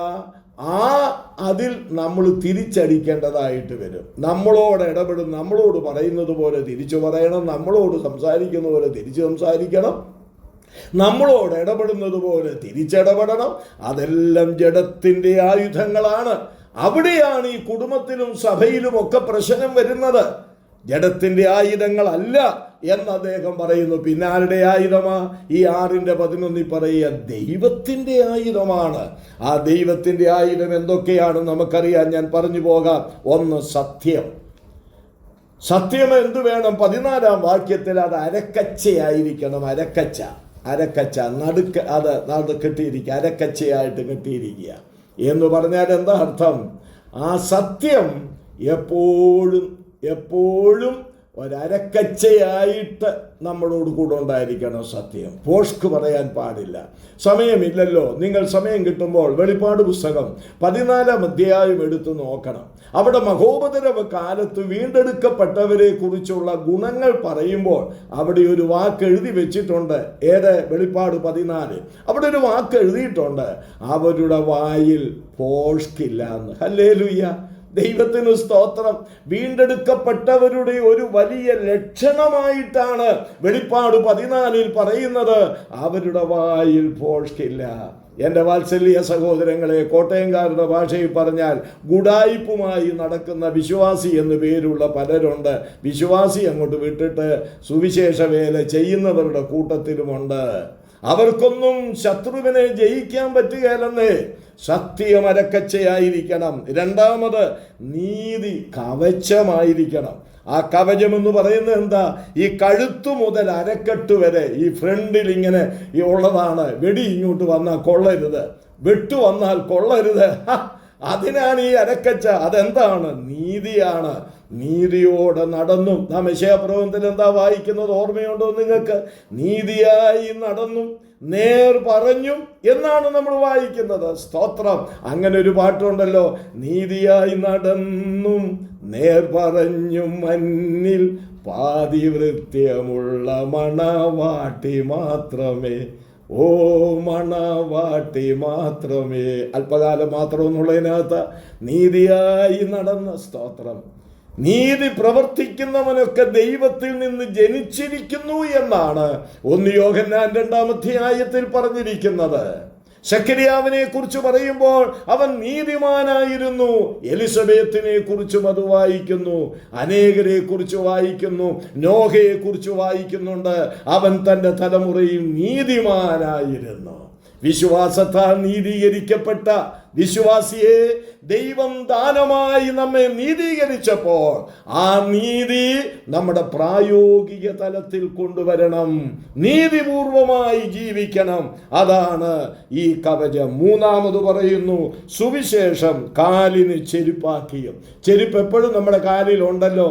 അതിൽ നമ്മൾ തിരിച്ചടിക്കേണ്ടതായിട്ട് വരും. നമ്മളോട് ഇടപെടും, നമ്മളോട് പറയുന്നത് പോലെ തിരിച്ചു പറയണം, നമ്മളോട് സംസാരിക്കുന്ന പോലെ തിരിച്ചു സംസാരിക്കണം, നമ്മളോട് ഇടപെടുന്നത് പോലെ തിരിച്ചിടപെടണം. അതെല്ലാം ജഡത്തിൻ്റെ ആയുധങ്ങളാണ്. അവിടെയാണ് ഈ കുടുംബത്തിലും സഭയിലും ഒക്കെ പ്രശ്നം വരുന്നത്. ജഡത്തിൻ്റെ ആയുധങ്ങളല്ല എന്ന് അദ്ദേഹം പറയുന്നു. പിന്നെ ആരുടെ ആയുധമാ? ഈ 6:11 പറയുക ദൈവത്തിൻ്റെ ആയുധമാണ്. ആ ദൈവത്തിൻ്റെ ആയുധം എന്തൊക്കെയാണ് നമുക്കറിയാം. ഞാൻ പറഞ്ഞു പോകാം. 1 സത്യം. സത്യം എന്തു വേണം? 14-ാം വാക്യത്തിൽ അത് അരക്കച്ചയായിരിക്കണം. അരക്കച്ച അത് കെട്ടിയിരിക്കുക, അരക്കച്ചയായിട്ട് കെട്ടിയിരിക്കുക എന്ന് പറഞ്ഞാൽ എന്താ അർത്ഥം? ആ സത്യം എപ്പോഴും ഒരരക്കച്ചയായിട്ട് നമ്മളോട് കൂടെ ഉണ്ടായിരിക്കണം. സത്യം പോഷ്ക്ക് പറയാൻ പാടില്ല. സമയമില്ലല്ലോ. നിങ്ങൾ സമയം കിട്ടുമ്പോൾ വെളിപ്പാട് പുസ്തകം 14-ാം അധ്യായം എടുത്തു നോക്കണം. അവിടെ മഹോപദ്രവ കാലത്ത് വീണ്ടെടുക്കപ്പെട്ടവരെ കുറിച്ചുള്ള ഗുണങ്ങൾ പറയുമ്പോൾ അവിടെ ഒരു വാക്ക് എഴുതി വെച്ചിട്ടുണ്ട്. വെളിപ്പാട് 14 അവിടെ ഒരു വാക്ക് എഴുതിയിട്ടുണ്ട്, അവരുടെ വായിൽ പോഷ്കില്ല എന്ന്. ഹല്ലേലൂയ, ദൈവത്തിന് സ്തോത്രം. വീണ്ടെടുക്കപ്പെട്ടവരുടെ ഒരു വലിയ ലക്ഷണമായിട്ടാണ് വെളിപ്പാട് 14 പറയുന്നത്, അവരുടെ വായിൽ പോഷ്കില്ല. എൻ്റെ വാത്സല്യ സഹോദരങ്ങളെ, കോട്ടയംകാരുടെ ഭാഷയിൽ പറഞ്ഞാൽ ഗുഡായിപ്പുമായി നടക്കുന്ന വിശ്വാസി എന്ന് പേരുള്ള പലരുണ്ട്. വിശ്വാസി അങ്ങോട്ട് വിട്ടിട്ട് സുവിശേഷ വേല ചെയ്യുന്നവരുടെ കൂട്ടത്തിലുമുണ്ട്. അവർക്കൊന്നും ശത്രുവിനെ ജയിക്കാൻ പറ്റുകയല്ലെന്നേ. സത്യം അരക്കച്ചയായിരിക്കണം. 2ാമത് നീതി കവചമായിരിക്കണം. ആ കവചമെന്ന് പറയുന്നത് എന്താ? ഈ കഴുത്തു മുതൽ അരക്കെട്ട് വരെ ഈ ഫ്രണ്ടിൽ ഇങ്ങനെ ഉള്ളതാണ്. വെടി ഇങ്ങോട്ട് വന്നാൽ കൊള്ളരുത്, വെട്ടു വന്നാൽ കൊള്ളരുത്. അതിനാണ് ഈ അരക്കച്ച. അതെന്താണ്? നീതിയാണ്. നീതിയോടെ നടന്നും. നാം യശയ്യാപ്രവചനത്തിൽ എന്താ വായിക്കുന്നത് ഓർമ്മയുണ്ടോ നിങ്ങൾക്ക്? നീതിയായി നടന്നും നേർ പറഞ്ഞും എന്നാണ് നമ്മൾ വായിക്കുന്നത്. സ്തോത്രം. അങ്ങനെ ഒരു പാട്ടുണ്ടല്ലോ, നീതിയായി നടന്നും നേർ പറഞ്ഞും മന്നിൽ പാതിവൃത്യമുള്ള മണവാട്ടി മാത്രമേ, ഓ മണവാട്ടി മാത്രമേ. അല്പകാലം മാത്രം എന്നുള്ളതിനകത്ത് നീതിയായി നടന്ന, സ്തോത്രം, നീതി പ്രവർത്തിക്കുന്നവനൊക്കെ ദൈവത്തിൽ നിന്ന് ജനിച്ചിരിക്കുന്നു എന്നാണ് 1 യോഹന്നാൻ 2-ാം അധ്യായത്തിൽ പറഞ്ഞിരിക്കുന്നത്. ശക്കര്യാവിനെ കുറിച്ച് പറയുമ്പോൾ അവൻ നീതിമാനായിരുന്നു. എലിസബത്തിനെ കുറിച്ചും അത് വായിക്കുന്നു. അനേകരെ കുറിച്ച് വായിക്കുന്നു. നോഹയെ കുറിച്ച് വായിക്കുന്നുണ്ട്. അവൻ തൻ്റെ തലമുറയിൽ നീതിമാനായിരുന്നു. വിശ്വാസത്താൽ നീതീകരിക്കപ്പെട്ട വിശ്വാസിയെ ദൈവം ദാനമായി നമ്മെ നീതീകരിച്ചപ്പോൾ ആ നീതി നമ്മുടെ പ്രായോഗിക തലത്തിൽ കൊണ്ടുവരണം. നീതിപൂർവമായി ജീവിക്കണം. അതാണ് ഈ കവചം. 3-ാമത് പറയുന്നു, സുവിശേഷം കാലിന് ചെരുപ്പാക്കിയും. ചെരുപ്പ് എപ്പോഴും നമ്മുടെ കാലിൽ ഉണ്ടല്ലോ.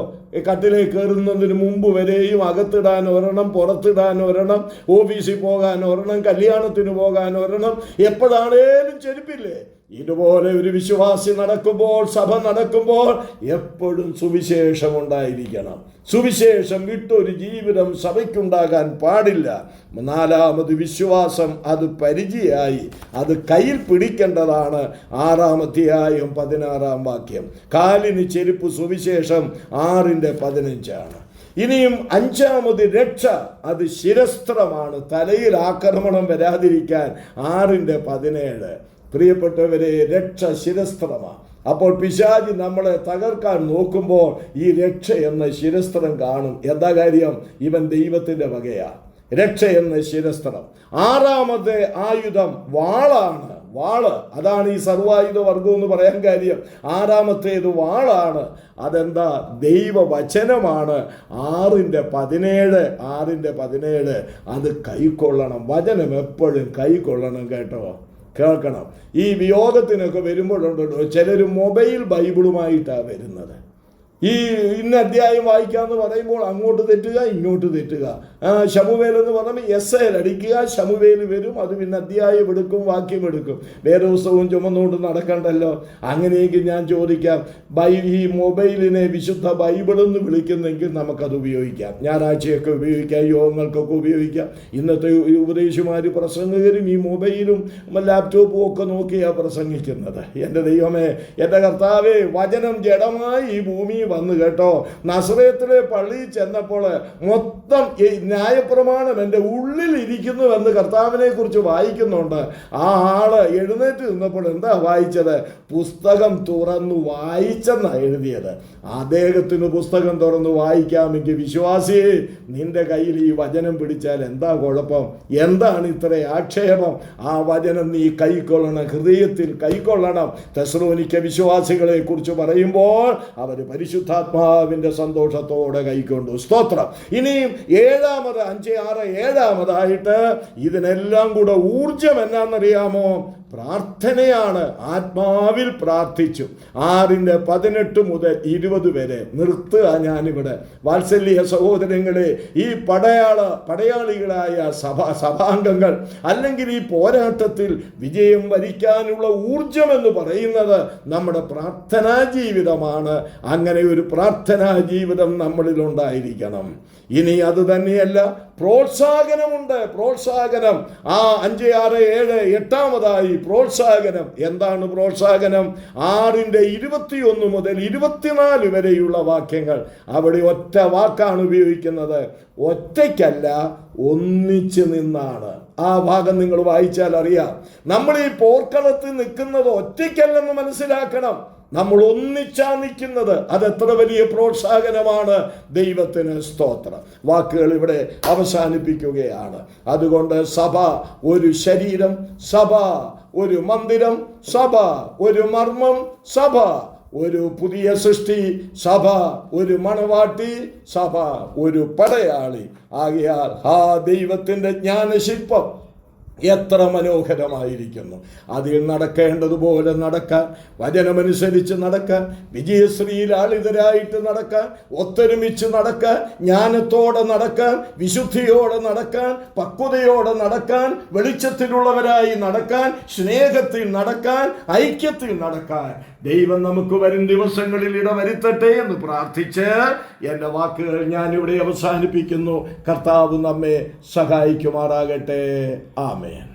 കട്ടിലേക്ക് കയറുന്നതിന് മുമ്പ് വരെയും അകത്തിടാൻ ഒരെണ്ണം, പുറത്തിടാൻ ഒരെണ്ണം, ഓഫീസിൽ പോകാൻ ഒരെണ്ണം, കല്യാണത്തിന് പോകാൻ ഒരെണ്ണം, എപ്പോഴാണേലും ചെരുപ്പില്ലേ? ഇതുപോലെ ഒരു വിശ്വാസി നടക്കുമ്പോൾ, സഭ നടക്കുമ്പോൾ എപ്പോഴും സുവിശേഷം ഉണ്ടായിരിക്കണം. സുവിശേഷം വിട്ടൊരു ജീവിതം സഭയ്ക്കുണ്ടാകാൻ പാടില്ല. 4-ാമത് വിശ്വാസം. അത് പരിചയായി, അത് കയ്യിൽ പിടിക്കേണ്ടതാണ്. 6-ാം അധ്യായം 16-ാം വാക്യം. കാലിന് ചെരുപ്പ് സുവിശേഷം 6:15. ഇനിയും 5-ാമത് രക്ഷ. അത് ശിരസ്ത്രമാണ്. തലയിൽ ആക്രമണം വരാതിരിക്കാൻ 6:17. പ്രിയപ്പെട്ടവരെ, രക്ഷ ശിരസ്ത്രമാണ്. അപ്പോൾ പിശാചി നമ്മളെ തകർക്കാൻ നോക്കുമ്പോൾ ഈ രക്ഷ എന്ന ശിരസ്ത്രം കാണും. എന്താ കാര്യം? ഇവൻ ദൈവത്തിൻ്റെ വകയാ. രക്ഷ എന്ന ശിരസ്ത്രം. 6-ാമത്തെ ആയുധം വാളാണ്. വാള്, അതാണ് ഈ സർവായുധ വർഗം എന്ന് പറയാൻ കാര്യം. 6-ാമത്തേത് വാളാണ്. അതെന്താ? ദൈവവചനമാണ്. 6:17. അത് കൈക്കൊള്ളണം. വചനം എപ്പോഴും കൈക്കൊള്ളണം. കേൾക്കണം. ഈ വിയോഗത്തിനൊക്കെ വരുമ്പോഴുണ്ടല്ലോ ചിലർ മൊബൈൽ ബൈബിളുമായിട്ടാണ് വരുന്നത്. ഈ ഇന്ന അധ്യായം വായിക്കാമെന്ന് പറയുമ്പോൾ അങ്ങോട്ട് തെറ്റുക, ഇങ്ങോട്ട് തെറ്റുക. ശമൂവേൽ എന്ന് പറഞ്ഞാൽ എസ്സേൽ അടിക്കുക, ശമൂവേൽ വരും, അത് പിന്നെ അധ്യായം എടുക്കും, വാക്യം എടുക്കും. വേദപുസ്തകവും ചുമന്നുകൊണ്ട് നടക്കണ്ടല്ലോ. അങ്ങനെയെങ്കിൽ ഞാൻ ചോദിക്കാം, ഈ മൊബൈലിനെ വിശുദ്ധ ബൈബിളെന്ന് വിളിക്കുന്നെങ്കിൽ നമുക്കത് ഉപയോഗിക്കാം. ഞായറാഴ്ചയൊക്കെ ഉപയോഗിക്കാം, യോഗങ്ങൾക്കൊക്കെ ഉപയോഗിക്കാം. ഇന്നത്തെ ഉപദേശിമാർ, പ്രസംഗകരും ഈ മൊബൈലും ലാപ്ടോപ്പും ഒക്കെ നോക്കിയാണ് പ്രസംഗിക്കുന്നത്. എൻ്റെ ദൈവമേ, എൻ്റെ കർത്താവേ, വചനം ജഡമായി ഈ ഭൂമി വന്നു കേട്ടോ. നസറേത്തിലെ പള്ളിയിൽ ചെന്നപ്പോൾ മൊത്തം ന്യായപ്രമാണം എൻ്റെ ഉള്ളിൽ ഇരിക്കുന്നുവെന്ന് കർത്താവിനെ കുറിച്ച് വായിക്കുന്നുണ്ട്. ആ ആള് എഴുന്നേറ്റ് നിന്നപ്പോൾ എന്താ വായിച്ചത്? പുസ്തകം തുറന്നു വായിച്ചെന്നാണ് എഴുതിയത്. അദ്ദേഹത്തിന് പുസ്തകം തുറന്നു വായിക്കാമെങ്കിൽ വിശ്വാസിയെ, നിന്റെ കയ്യിൽ ഈ വചനം പിടിച്ചാൽ എന്താ കുഴപ്പം? എന്താണ് ഇത്ര ആക്ഷേപം? ആ വചനം നീ കൈക്കൊള്ളണം, ഹൃദയത്തിൽ കൈക്കൊള്ളണം. തെസ്സലോനിക്ക വിശ്വാസികളെ കുറിച്ച് പറയുമ്പോൾ അവർ പരിശുദ്ധാത്മാവിൻ്റെ സന്തോഷത്തോടെ കൈക്കൊണ്ടു. സ്തോത്രം. ഇനിയും 7-ാമതായിട്ട് ഇതിനെല്ലാം കൂടെ ഊർജം എന്നാണെന്നറിയാമോ? പ്രാർത്ഥനയാണ്. ആത്മാവിൽ പ്രാർത്ഥിച്ചു. 6:18 മുതൽ 20 വരെ നിർത്തുക ഞാനിവിടെ. വാത്സല്യ സഹോദരങ്ങളെ, ഈ പടയാളികളായ സഭാംഗങ്ങൾ അല്ലെങ്കിൽ ഈ പോരാട്ടത്തിൽ വിജയം വരിക്കാനുള്ള ഊർജം എന്ന് പറയുന്നത് നമ്മുടെ പ്രാർത്ഥനാ ജീവിതമാണ്. അങ്ങനെ ഒരു പ്രാർത്ഥനാ ജീവിതം നമ്മളിൽ ഉണ്ടായിരിക്കണം. ഇനി അത് തന്നെയല്ല, പ്രോത്സാഹനമുണ്ട്. പ്രോത്സാഹനം. 5, 6, 7, 8-ാമതായി പ്രോത്സാഹനം. എന്താണ് പ്രോത്സാഹനം? 6:21 മുതൽ 24 വരെയുള്ള വാക്യങ്ങൾ. അവിടെ ഒറ്റ വാക്കാണ് ഉപയോഗിക്കുന്നത്. ഒറ്റയ്ക്കല്ല, ഒന്നിച്ച് നിന്നാണ്. ആ ഭാഗം നിങ്ങൾ വായിച്ചാൽ അറിയാം. നമ്മൾ ഈ പോർക്കളത്തിൽ നിൽക്കുന്നത് ഒറ്റയ്ക്കല്ലെന്ന് മനസ്സിലാക്കണം. നമ്മൾ ഒന്നിച്ചാ നിൽക്കുന്നത്. അതെത്ര വലിയ പ്രോത്സാഹനമാണ്. ദൈവത്തിന് സ്തോത്രം. വാക്കുകൾ ഇവിടെ അവസാനിപ്പിക്കുകയാണ്. അതുകൊണ്ട് സഭ ഒരു ശരീരം, സഭ ഒരു മന്ദിരം, സഭ ഒരു മർമ്മം, സഭ ഒരു പുതിയ സൃഷ്ടി, സഭ ഒരു മണവാട്ടി, സഭ ഒരു പടയാളി. ആകയാൽ ദൈവത്തിൻ്റെ ജ്ഞാനശില്പം എത്ര മനോഹരമായിരിക്കുന്നു. അതിൽ നടക്കേണ്ടതുപോലെ നടക്കാൻ, വചനമനുസരിച്ച് നടക്കാൻ, വിജയശ്രീലാളിതരായിട്ട് നടക്കാൻ, ഒത്തൊരുമിച്ച് നടക്കാൻ, ജ്ഞാനത്തോടെ നടക്കാൻ, വിശുദ്ധിയോടെ നടക്കാൻ, പക്വതയോടെ നടക്കാൻ, വെളിച്ചത്തിലുള്ളവരായി നടക്കാൻ, സ്നേഹത്തിൽ നടക്കാൻ, ഐക്യത്തിൽ നടക്കാൻ ദൈവം നമുക്ക് വരും ദിവസങ്ങളിൽ ഇടവരുത്തട്ടെ എന്ന് പ്രാർത്ഥിച്ച് എൻ്റെ വാക്കുകൾ ഞാനിവിടെ അവസാനിപ്പിക്കുന്നു. കർത്താവ് നമ്മെ സഹായിക്കുമാറാകട്ടെ. ആമേൻ.